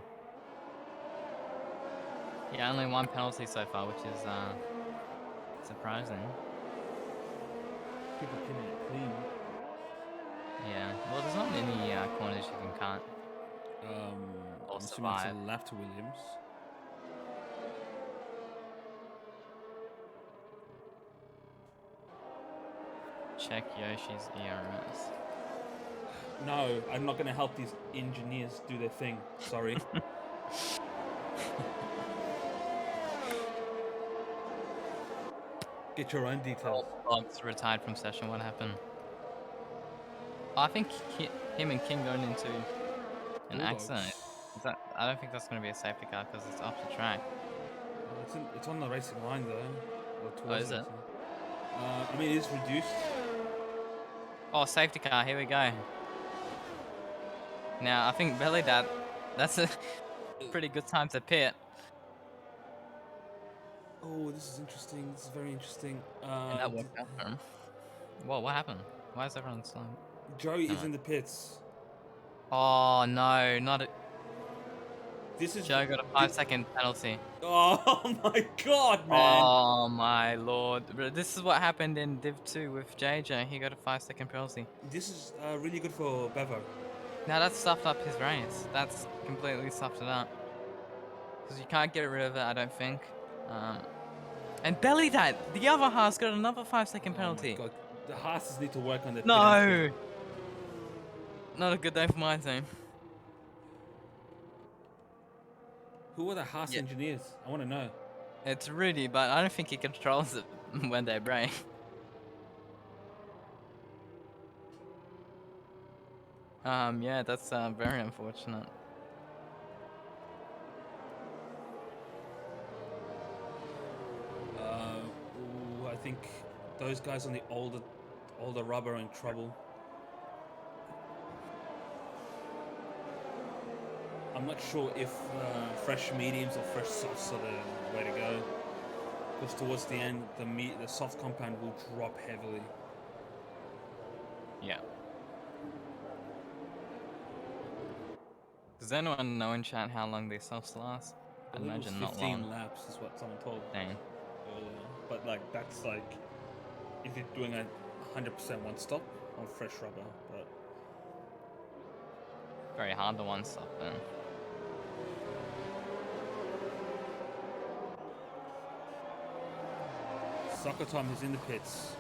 Yeah, only 1 penalty so far, which is surprising. People killing it clean. Yeah, well, there's not many corners you can cut. I'm assuming it's a lap to Williams. Check Yoshi's ERS. No, I'm not going to help these engineers do their thing. Sorry. Get your own details. Boggs retired from session. What happened? I think him and King going into an accident. I don't think that's going to be a safety car because it's off the track. It's on the racing line though. Or is it? I mean, it is reduced. Oh, safety car. Here we go. Now I think Belly Dad. That's a pretty good time to pit. Oh, this is interesting. This is very interesting. And that worked out for him. Whoa, what happened? Why is everyone slow? Joey is in the pits. Oh no, not a... This is Joe got a 5-second penalty. Oh my god, man! Oh my lord. But this is what happened in Div 2 with JJ. He got a 5-second penalty. This is really good for Bevo. Now that's stuffed up his race. That's completely stuffed it up. Because you can't get rid of it, I don't think. And Belly Dad, the other Haas got another 5-second penalty. Oh my god. The Haas's need to work on their No! Not a good day for my team. Who are the Haas engineers? I want to know. It's Rudy, but I don't think he controls it when they break. Yeah, that's very unfortunate. I think those guys on the older rubber are in trouble. I'm not sure if fresh mediums or fresh softs are the way to go. Because towards the end, the soft compound will drop heavily. Yeah. Does anyone know in chat how long these softs last? I'd imagine not long. 15 laps is what someone told me. Dang. But like that's like if you're doing a 100% one stop on fresh rubber, but very hard to one stop then. Soccer Time is in the pits.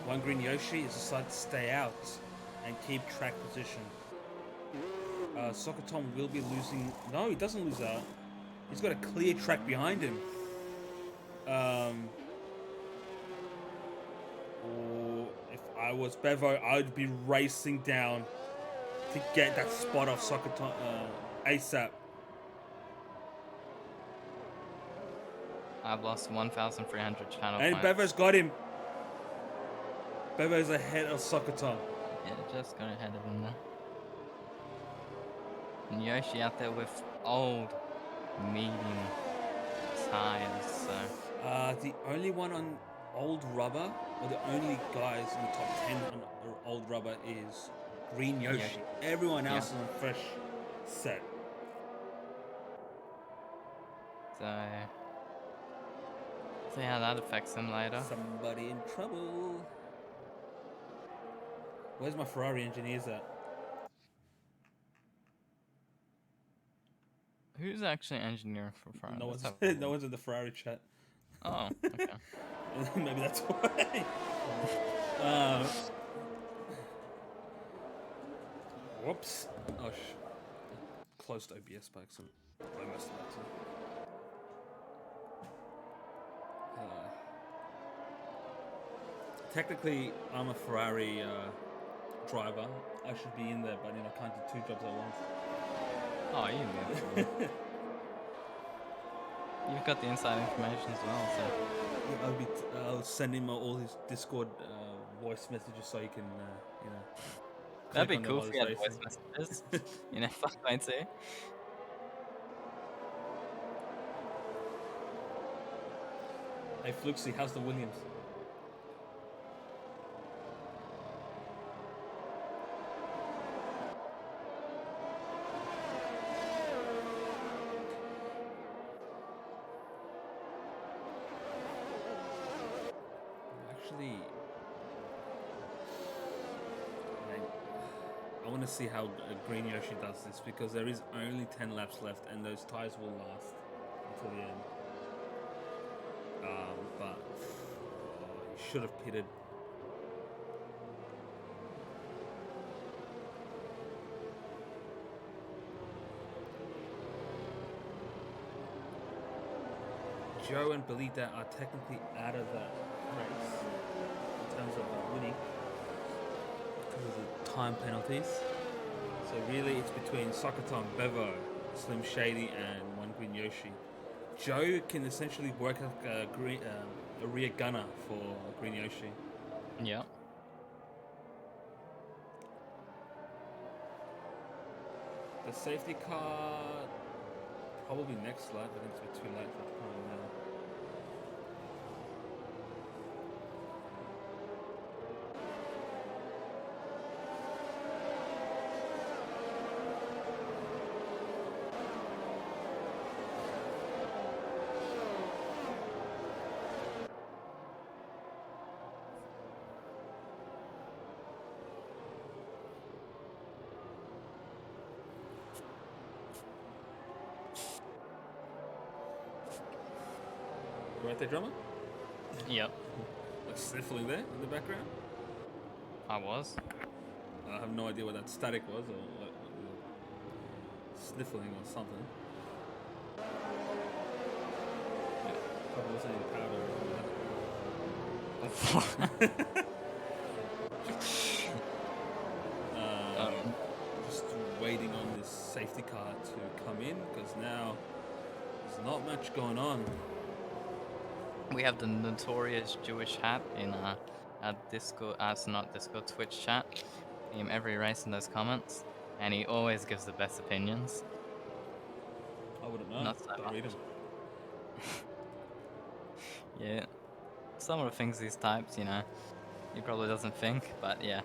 One Green Yoshi has decided to stay out and keep track position. Soccer Tom will be losing. No, he doesn't lose out. He's got a clear track behind him. Or if I was Bevo, I'd be racing down to get that spot off Soccer Tom ASAP. I've lost 1,300 channel and points. Bevo's got him. Bevo's ahead of Soccer Tom. Yeah, just got ahead of him there. And Yoshi out there with old, medium tires, so... The only one on old rubber, or the only guys in the top 10 on old rubber is Green Yoshi. Everyone else is on fresh set. So... see how that affects him later. Somebody in trouble. Where's my Ferrari engineers at? Who's actually engineering for Ferrari? No one's in the Ferrari chat. Oh, okay. Maybe that's why. Whoops. Oh, closed OBS by accident. I messed it up too. Technically, I'm a Ferrari driver. I should be in there, but I can't do 2 jobs at once. Oh, you do. You've got the inside information as well, so... yeah, I'll send him all his Discord voice messages so he can, that'd be cool if you had voice messages. Fuck me too. Hey Fluxy, how's the Williams? Actually, I want to see how Green Yoshi does this, because there is only 10 laps left and those tires will last until the end. But he should have pitted. Joe and Belita are technically out of that race in terms of winning because of the time penalties. So really it's between Sokoton, Bevo, Slim Shady and One Green Yoshi. Joe can essentially work like a rear gunner for Green Yoshi. Yeah. The safety car, probably next lap. I think it's a bit too late for the time now. Right there, drummer? Yep. Like sniffling there in the background? I was. I have no idea what that static was, or what sniffling or something. Yeah, probably wasn't any powder or just waiting on this safety car to come in, because now there's not much going on. We have the notorious Jewish hat in our Discord, not Discord, Twitch chat. See him every race in those comments, and he always gives the best opinions. I wouldn't know. Not so Don't read him. Yeah, some of the things these types, he probably doesn't think, but yeah.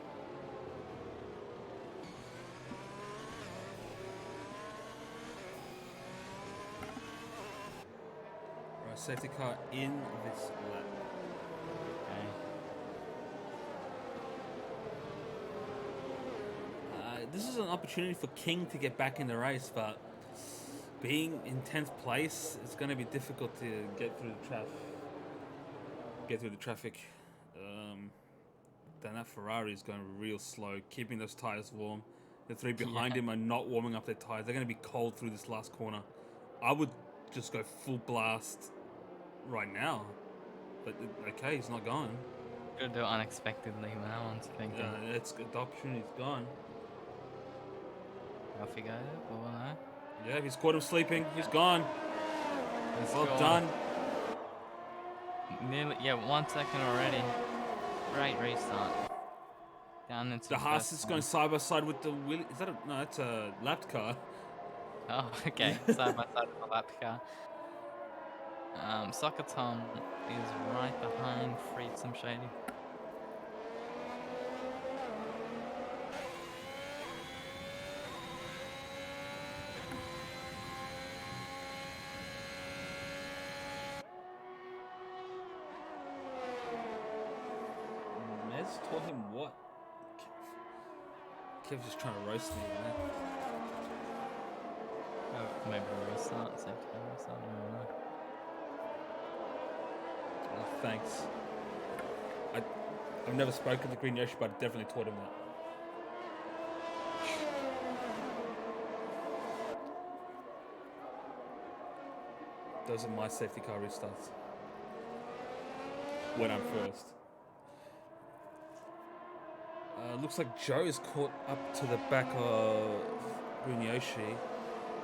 Right, safety car in this lap. This is an opportunity for King to get back in the race, but being in 10th place, it's going to be difficult to get through the traffic. Then that Ferrari is going real slow, keeping those tires warm. The three behind him are not warming up their tires. They're going to be cold through this last corner. I would just go full blast right now, but okay, he's not going. Could do it unexpectedly when no one's thinking. Yeah, the opportunity's gone. Off he goes. Yeah, he's caught him sleeping. He's gone. Well done. Nearly, 1 second already. Great restart. Down into the Haas is going side by side with the wheel. Is that no? That's a lapped car. Oh, okay. Side by side with the lap car. Soccer Tom is right behind Freed Some Shady. Mez taught him what? Kev's just trying to roast me, man. Oh, maybe restart, safety car restart, I don't know. Oh, thanks. I've never spoken to Green Yoshi, but I definitely taught him that. Those are my safety car restarts. When I'm first. Looks like Joe is caught up to the back of Green Yoshi,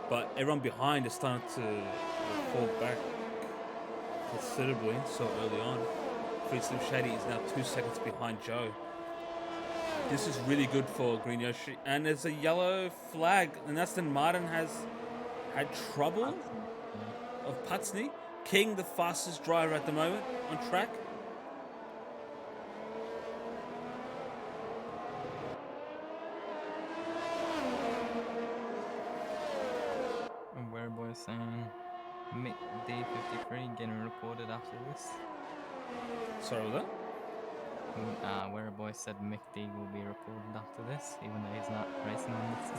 but everyone behind is starting to fall back considerably so early on. Free Slim Shady is now 2 seconds behind Joe. This is really good for Green Yoshi. And there's a yellow flag, and Aston Martin has had trouble of Putsney. King, the fastest driver at the moment on track. Boy saying Mick D53 getting reported after this. Sorry, was Where boy said Mick D will be reported after this, even though he's not racing on this.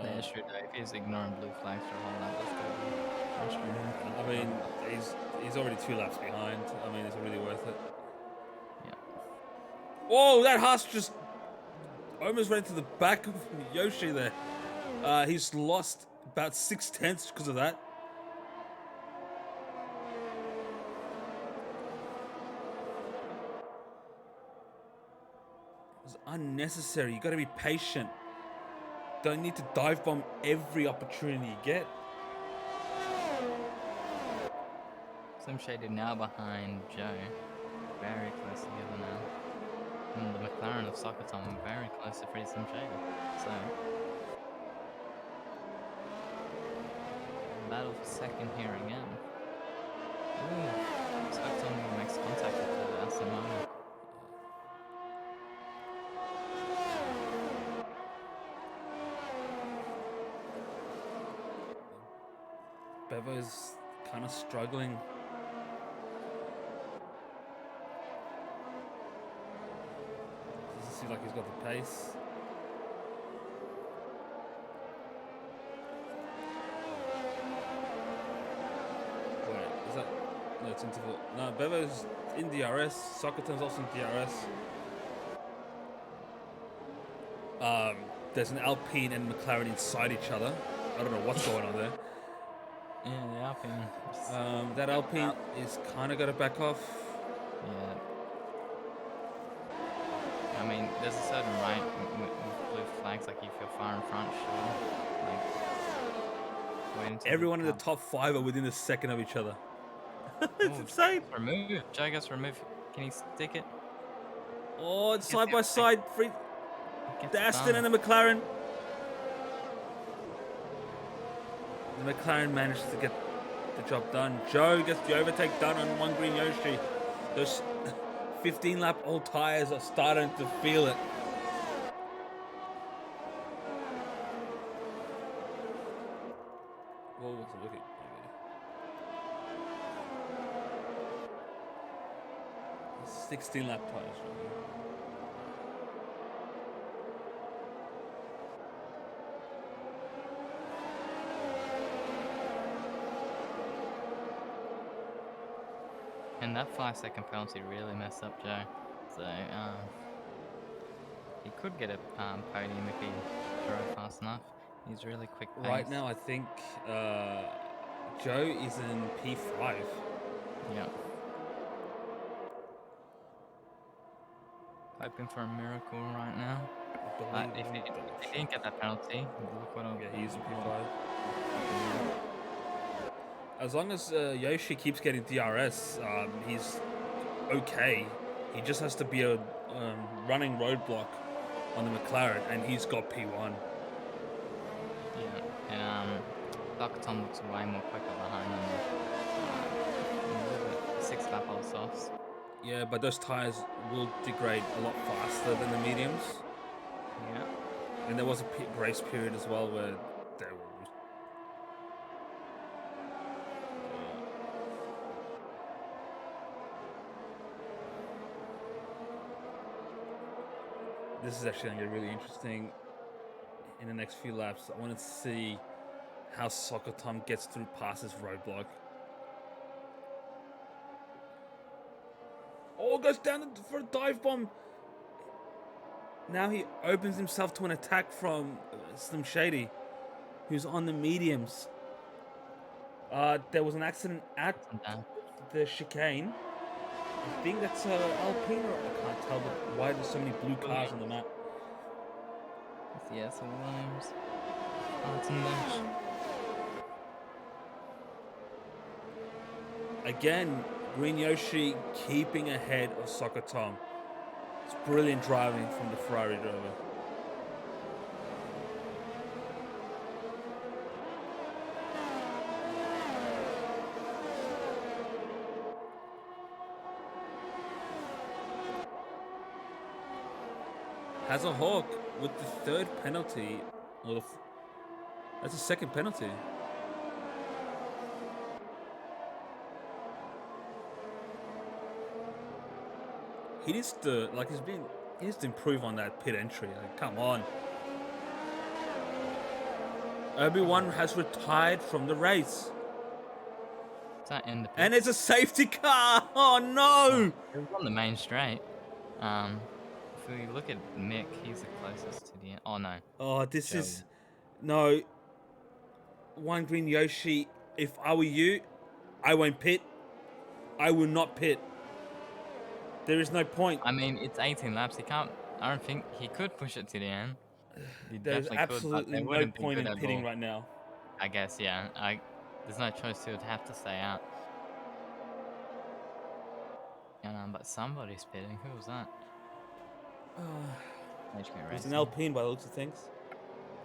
Yeah, sure, Dave. He's ignoring blue flags for a whole lot. Let's go. I mean, he's already 2 laps behind. I mean, is it really worth it? Yeah. Whoa, that Haas just almost ran to the back of Yoshi there. He's lost about 6/10 because of that. It was unnecessary. You got to be patient. Don't need to dive bomb every opportunity you get. Slim Shady now behind Joe. Very close together now. And the McLaren of Soccer Tom very close to Free Slim Shady. So, battle for second here again. Ooh, Soccer Tom makes contact with the Aston Martin. Bevo's kind of struggling. Doesn't seem like he's got the pace. Wait, is that... No, it's interval. No, Bevo's in DRS. Socoton's also in DRS. There's an Alpine and McLaren inside each other. I don't know what's going on there. Yeah, the Alpine. That Alpine is kind of got to back off. Yeah. I mean, there's a certain right with blue flags, like if you're far in front, sure. Like, everyone in the top 5 are within a second of each other. It's insane. Remove. Joe gets removed. Can he stick it? Oh, it's side by side. Free. The Aston and the McLaren. The McLaren managed to get the job done. Joe gets the overtake done on one Green Yoshi. Those 15-lap old tires are starting to feel it. Whoa, what's it looking? 16-lap tires right here. And that 5-second penalty really messed up Joe. So, he could get a podium if he drove fast enough. He's really quick pace. Right now, I think Joe is in P5. Yeah. Hoping for a miracle right now. If he didn't get that penalty, look what he's in P5. As long as Yoshi keeps getting DRS, he's okay. He just has to be a running roadblock on the McLaren, and he's got P1. Yeah, and Tom looks way more quicker behind than the 6 lap old softs. Yeah, but those tires will degrade a lot faster than the mediums. Yeah. And there was a grace period as well where they were. This is actually going to get really interesting in the next few laps. I want to see how Soccer Tom gets through past his roadblock. Oh, goes down for a dive bomb. Now he opens himself to an attack from Slim Shady, who's on the mediums. There was an accident at the chicane. I think that's Alpine, or I can't tell, but why there's so many blue cars on the map. Yes, Williams. Oh, again, Green Yoshi keeping ahead of Soccer Tom. It's brilliant driving from the Ferrari driver. Has a Hawk with the third penalty. Or that's the second penalty. He needs to, he needs to improve on that pit entry. Like, come on. Obi-Wan has retired from the race. Is that in the pit? And it's a safety car. Oh no! It was on the main straight. If we look at Mick, he's the closest to the end. Oh no. Oh, this is no. One Green Yoshi. If I were you, I won't pit. I will not pit. There is no point. I mean, it's 18 laps. He can't. I don't think he could push it to the end. He There's definitely absolutely could, but no point in pitting right now. I guess, yeah. There's no choice. He would have to stay out. But somebody's pitting. Who was that? HK Racing. It's an Alpine by the looks of things.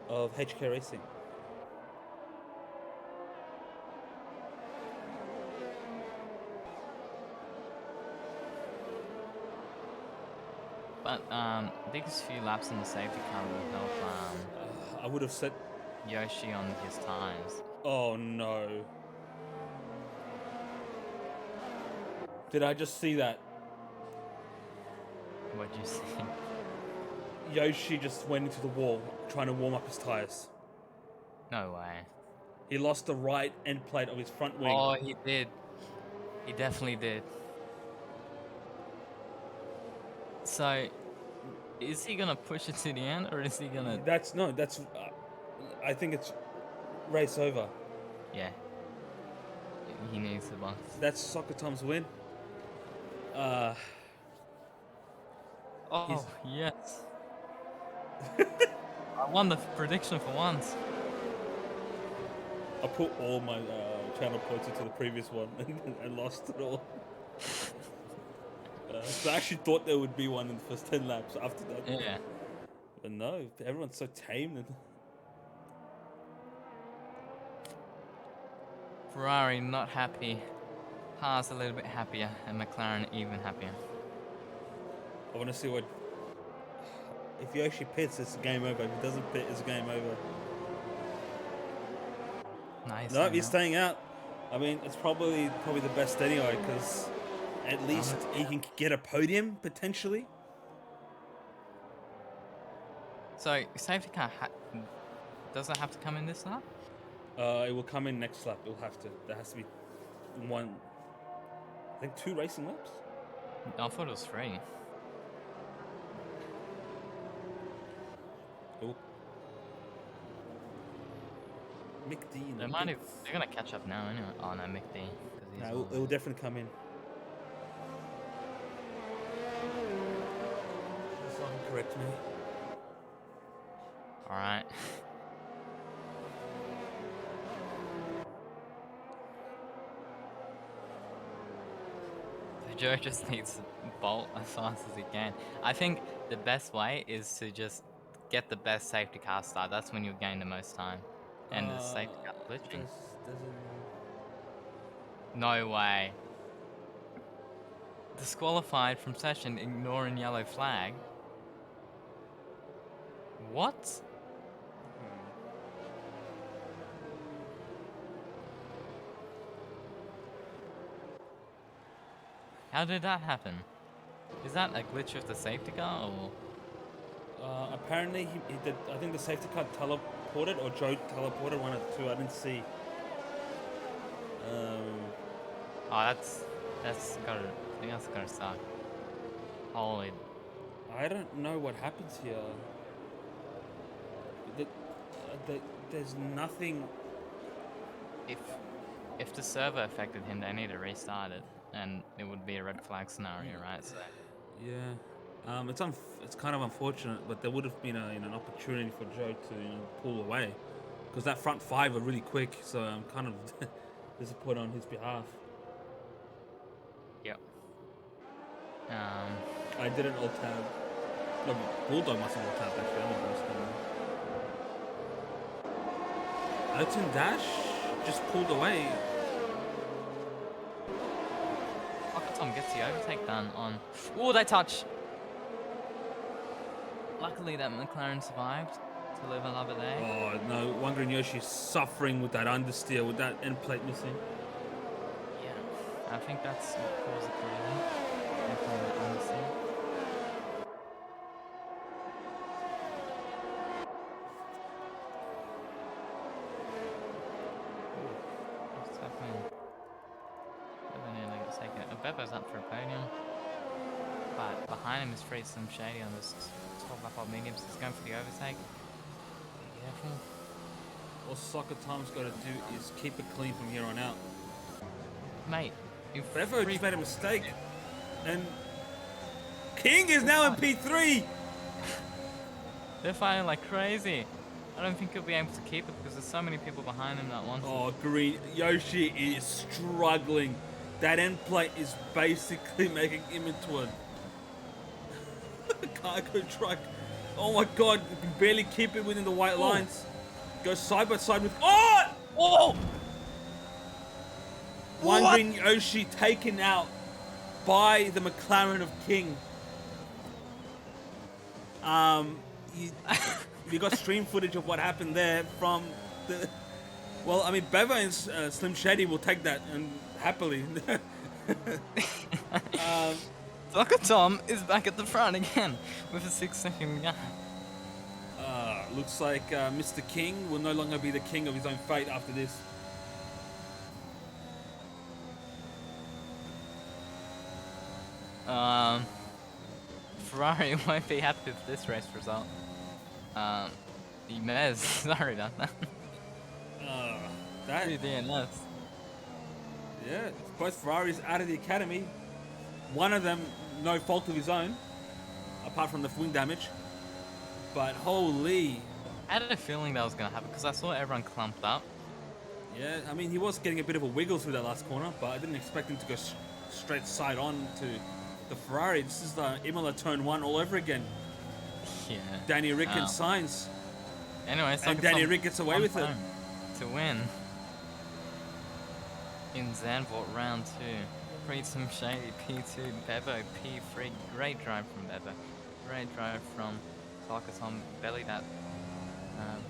Of HK Racing. But these few laps in the safety car will help I would have said Yoshi on his tires. Oh no. Did I just see that? What'd you see? Yoshi just went into the wall trying to warm up his tires. No way. He lost the right end plate of his front wing. Oh, he did. He definitely did. So, is he gonna push it to the end, or is he gonna? I think it's race over. Yeah. He needs the box. That's Soccer Tom's win. Oh yes. I won the prediction for once. I put all my channel points into the previous one and lost it all. So I actually thought there would be one in the first 10 laps after that. Yeah. But no, everyone's so tame. Ferrari not happy. Haas a little bit happier, and McLaren even happier. I want to see what. If he actually pits, it's game over. If he doesn't pit, it's game over. Nice. No, he's staying out. I mean, it's probably the best anyway, because at least he can get a podium potentially. So safety car does it have to come in this lap? It will come in next lap. It'll have to. There has to be one. I think 2 racing laps. I thought it was 3. Oh. Mick D. They're gonna catch up now anyway. Oh no, Mick D. No, it will definitely come in. Someone correct me. All right. Joe just needs to bolt as fast as he can. I think the best way is to just get the best safety car start. That's when you'll gain the most time. And the safety car glitching. No way. Disqualified from session, ignoring yellow flag. What? How did that happen? Is that a glitch of the safety car, or? Apparently, he did. I think the safety car teleported, or Joe teleported, one of the two. I didn't see. Oh, that's gotta. I think that's gotta suck. Holy. I don't know what happens here. There's nothing. If the server affected him, they need to restart it, and it would be a red flag scenario, right? So. Yeah. It's kind of unfortunate, but there would have been an opportunity for Joe to pull away, because that front five are really quick. So I'm kind of disappointed on his behalf. Yep. I didn't alt tab. No, Bulldog must have alt tabbed actually. I'm not going to Dash just pulled away. Tom gets the overtake done on. Oh, they touch. Luckily, that McLaren survived to live another day. Oh no, wondering Yoshi's suffering with that understeer, with that end plate missing. Yeah, I think that's what caused the collision. Definitely the understeer. What's happening? Beba nearly got taken. Beba's up for a podium. But behind him is Slim Shady on this top lap of mediums. He's going for the overtake. Be careful. All Soccer Time's got to do is keep it clean from here on out. Mate, Bevo just made a mistake. And King is now in P3! They're fighting like crazy. I don't think he'll be able to keep it because there's so many people behind him that want to. Oh, Green. Yoshi is struggling. That end plate is basically making him into a cargo truck. Oh my god, you can barely keep it within the white lines. Goes side by side with. Oh! Oh! Wondering Yoshi taken out by the McLaren of King. You got stream footage of what happened there from the. Well, I mean, Bevo and Slim Shady will take that and happily. Soccer Tom is back at the front again with a 6-second gap. Looks like Mr. King will no longer be the king of his own fate after this. Ferrari won't be happy with this race result. Mez, sorry about that. That DNS. Yeah, both Ferraris out of the academy. One of them, no fault of his own, apart from the wing damage. But holy. I had a feeling that was going to happen because I saw everyone clumped up. Yeah, I mean, he was getting a bit of a wiggle through that last corner, but I didn't expect him to go straight side on to the Ferrari. This is the Imola Turn 1 all over again. Yeah. Danny Rick and Sainz. Anyway, and Danny Rick gets away with it. To win. In Zandvoort round 2. Slim Shady P2, Bevo P3. Great drive from Bevo. Great drive from Soccer Tom. Belly that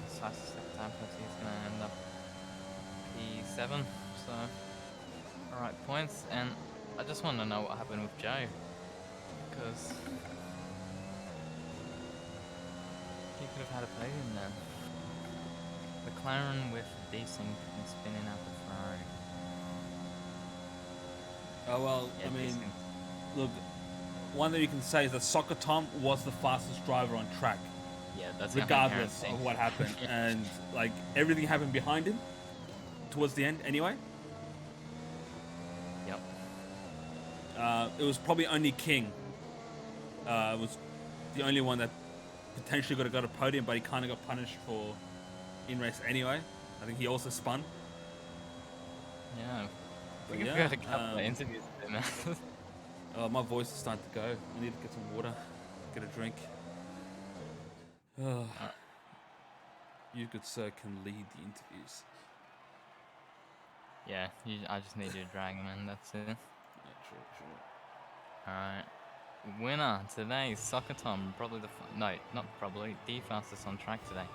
precise second time penalty is going to end up P7. So, alright points. And I just want to know what happened with Joe. Because he could have had a podium then. McLaren with desync and spinning out the Ferrari. Oh well, yeah, I mean, look, one thing you can say is that Soccer Tom was the fastest driver on track. Yeah, that's regardless of what happened, and like everything happened behind him towards the end anyway. Yep. It was probably only King. Was the only one that potentially could have got a podium, but he kind of got punished for in race anyway. I think he also spun. Yeah. We had a couple of interviews with him. My voice is starting to go. I need to get some water, get a drink. Uh, You, good sir, can lead the interviews. yeah, I just need you to drag him in. That's it. Yeah, true. All right. Winner today, Soccer Tom, probably no, not probably, the fastest on track today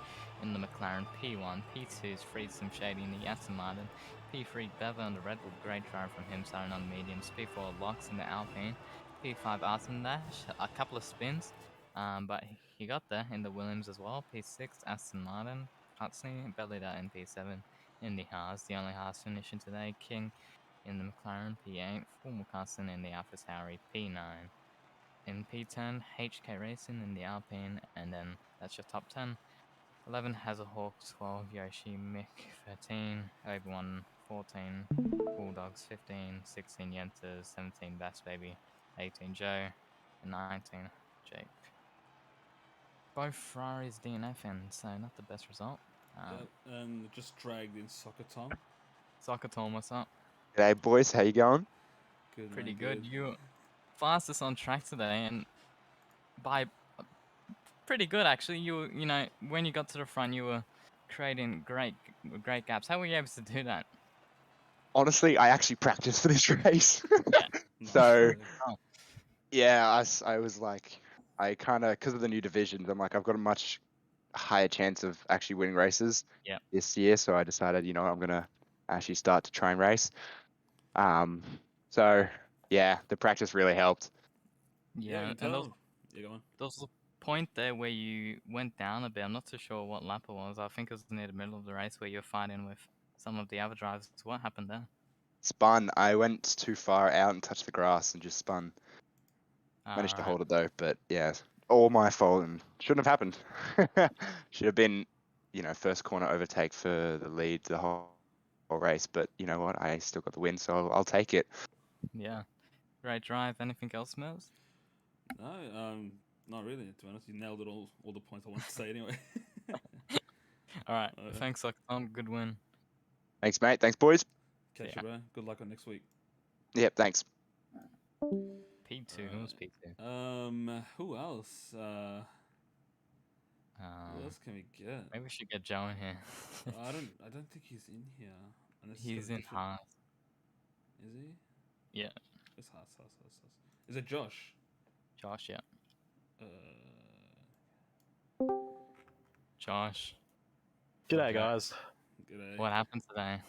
in the McLaren P1. P2 is Freed Some Shady in the Aston Martin. P3 Bever on the Red Bull, great drive from him, starting on the mediums. P4 Locks in the Alpine. P5 Artem Dash, a couple of spins, but he got there in the Williams as well. P6 Aston Martin, Hutsney, bellied out in P7 in the Haas, the only Haas finishing today. King in the McLaren P8, Full Carson in the Alpha Tauri P9. In P10, HK Racing in the Alpine, and then that's your top 10. 11, Hazahawk, 12, Yoshi, Mick, 13, Obi-Wan, 14, Bulldogs, 15, 16, Yentas, 17, Bass Baby, 18, Joe, and 19, Jake. Both Ferraris DNFing, so not the best result. Yep, and just dragged in Soccer Tom. Soccer Tom, what's up? G'day, boys. How you going? Good, Pretty man, good. good. You fastest on track today, and by pretty good actually. You know, when you got to the front, you were creating great gaps. How were you able to do that? Honestly, I actually practiced for this race. Yeah. So, Oh, yeah, I was like, I kind of, because of the new divisions, I'm like, I've got a much higher chance of actually winning races yeah. this year. So I decided, I'm going to actually start to try and race. So, yeah, the practice really helped. Yeah, you Yeah, can and tell. Yeah, go on. there was a point there where you went down a bit. I'm not too sure what lap it was. I think it was near the middle of the race where you were fighting with some of the other drivers. What happened there? Spun. I went too far out and touched the grass and just spun. Managed to Alright. hold it though, but yeah, all my fault and shouldn't have happened. Should have been, first corner overtake for the lead the whole race. But you know what? I still got the win, so I'll take it. Yeah. Great drive. Anything else, Mills? No, not really. To be honest, you nailed it all the points I wanted to say anyway. Alright. Thanks, Tom. Good win. Thanks, mate. Thanks, boys. Catch you, bro. Good luck on next week. Yep, thanks. P2. Who was P2? Who else? Who else can we get? Maybe we should get Joe in here. I don't think he's in here. Unless He's in Haas. Is he? Yeah. It's Haas. Is it Josh? Josh, yeah. Uh, Josh. G'day, Okay. guys. G'day. What happened today?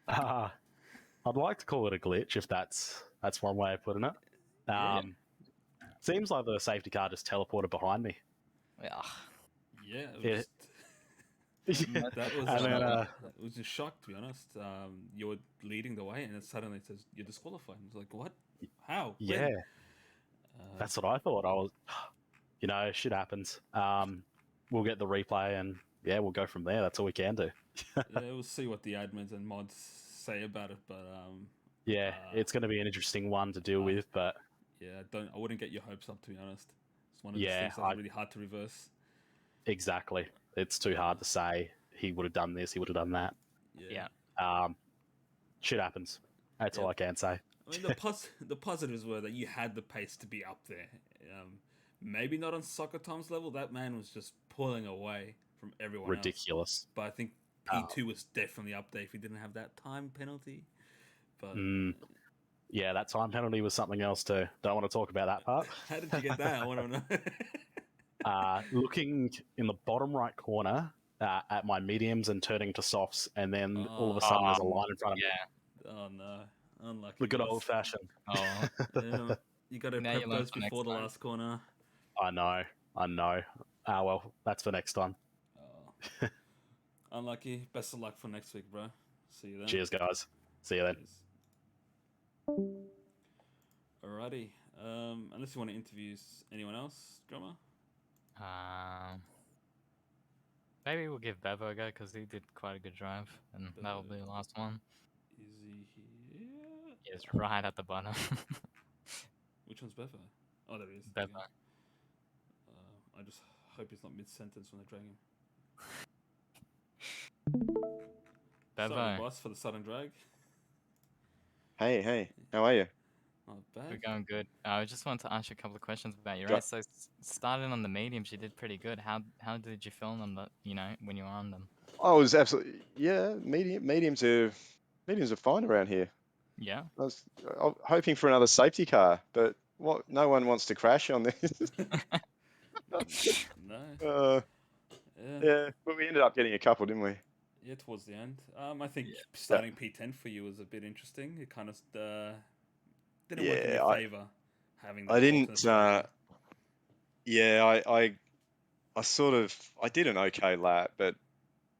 I'd like to call it a glitch if that's one way of putting it. Yeah. Seems like the safety car just teleported behind me. Yeah. Yeah, it was, that was. And then, it was a shock, to be honest. You were leading the way, and it suddenly says you're disqualified. I was like, what? How? yeah, When? that's what I thought. I was, shit happens. We'll get the replay and yeah, we'll go from there. That's all we can do. Yeah, we'll see what the admins and mods say about it, but Yeah, it's going to be an interesting one to deal with, but yeah, I wouldn't get your hopes up, to be honest. It's one of these yeah, things that's really hard to reverse. exactly. It's too hard to say he would have done this, he would have done that. Yeah. Shit happens. That's all I can say. I mean, the positives were that you had the pace to be up there. Maybe not on Soccer Tom's level. That man was just pulling away from everyone Ridiculous. else. But I think P2 was definitely up there if he didn't have that time penalty. But yeah, that time penalty was something else too. Don't want to talk about that part. How did you get that? I want to know. Looking in the bottom right corner at my mediums and turning to softs, and then all of a sudden there's a line in front of me. Yeah. Oh no, unlucky. The good old fashioned. Oh. Yeah, you got to Now prep you learn those for before next the time. last corner. I know. Ah, well, that's for next time. Oh. Unlucky. Best of luck for next week, bro. See you then. Cheers, guys. See you then. Cheers. Alrighty. Unless you want to interview anyone else, drummer. Maybe we'll give Bevo a go because he did quite a good drive, and that'll be the last one. Is he here? He's right at the bottom. Which one's Bevo? Oh, there he is. Bevo. Okay. I just hope he's not mid-sentence when they drag him. Bevo. Sorry, boss, for the sudden drag. Hey, how are you? Not We're bad. going good. I just wanted to ask you a couple of questions about your Go- race. So starting on the mediums, you did pretty good. How did you feel on the when you were on them? I was absolutely mediums are fine around here. Yeah. I'm hoping for another safety car, but no one wants to crash on this. No. Uh, Yeah. yeah, but we ended up getting a couple, didn't we? Yeah, towards the end. I think Yeah. starting P10 for you was a bit interesting. It kind of didn't work in Yeah, your favor having I that alternate didn't. strategy. Yeah, I sort of I did an okay lap, but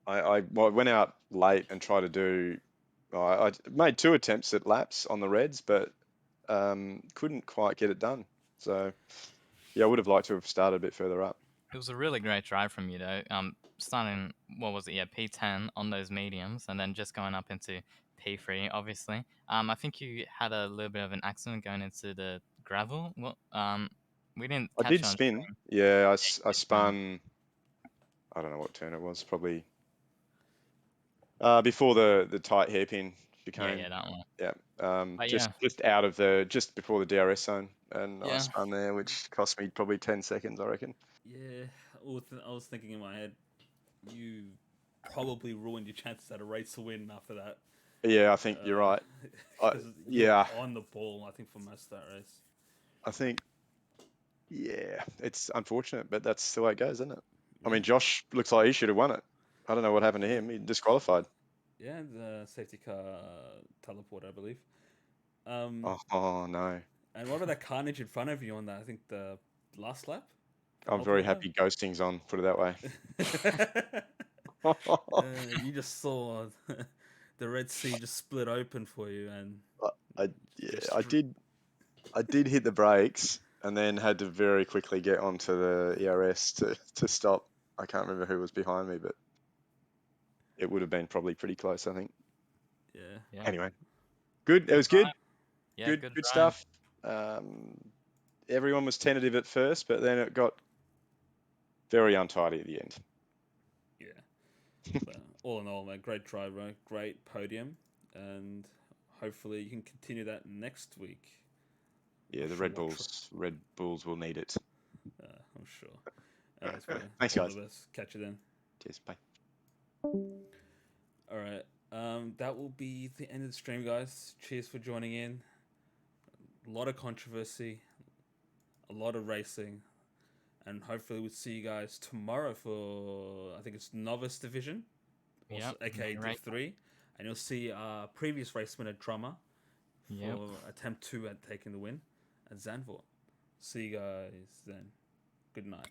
well, I went out late and tried to do. I made 2 attempts at laps on the reds, but couldn't quite get it done. So yeah, I would have liked to have started a bit further up. It was a really great drive from you though. Starting what was it? Yeah, P10 on those mediums, and then just going up into P3. Obviously, I think you had a little bit of an accident going into the gravel. Well, we didn't I catch did it on spin. stream. Yeah, Yeah, I you did spin. spun. I don't know what turn it was. Probably before the tight hairpin Yeah, chicane. yeah, that one. Yeah. But Just yeah, out of just before the DRS zone, and I yeah. spun there, which cost me probably 10 seconds, I reckon. Yeah, I was thinking in my head, you probably ruined your chances at a race to win after that. Yeah, I think you're right. Because you were Yeah, on the ball, I think, for most of that race. I think yeah, it's unfortunate, but that's the way it goes, isn't it? I Yeah. mean, Josh looks like he should have won it. I don't know what happened to him. He disqualified. Yeah, the safety car teleport, I believe. Oh no. And what about that carnage in front of you on that? I think the last lap, the I'm very multiple lap. happy ghosting's on, put it that way. You just saw the Red Sea just split open for you, and I you yeah, just I did hit the brakes and then had to very quickly get onto the ERS to stop. I can't remember who was behind me, but it would have been probably pretty close, I think. yeah. Yeah. Anyway, good. It Good was good. drive. Yeah, good Good drive. stuff. Everyone was tentative at first, but then it got very untidy at the end. Yeah. But all in all, man, great drive, right? Great podium, and hopefully you can continue that next week. Yeah, Not the sure what. Red Bulls will need it. I'm sure. Anyways, man, Thanks, all guys. the best. Catch you then. Cheers. Bye. All right. That will be the end of the stream, guys. Cheers for joining in. A lot of controversy, a lot of racing, and hopefully we'll see you guys tomorrow for I think it's novice division, also Yep. aka main Div race. 3, and you'll see our previous race winner Drummer Yep. for attempt 2 at taking the win at Zandvoort. See you guys then. Good night.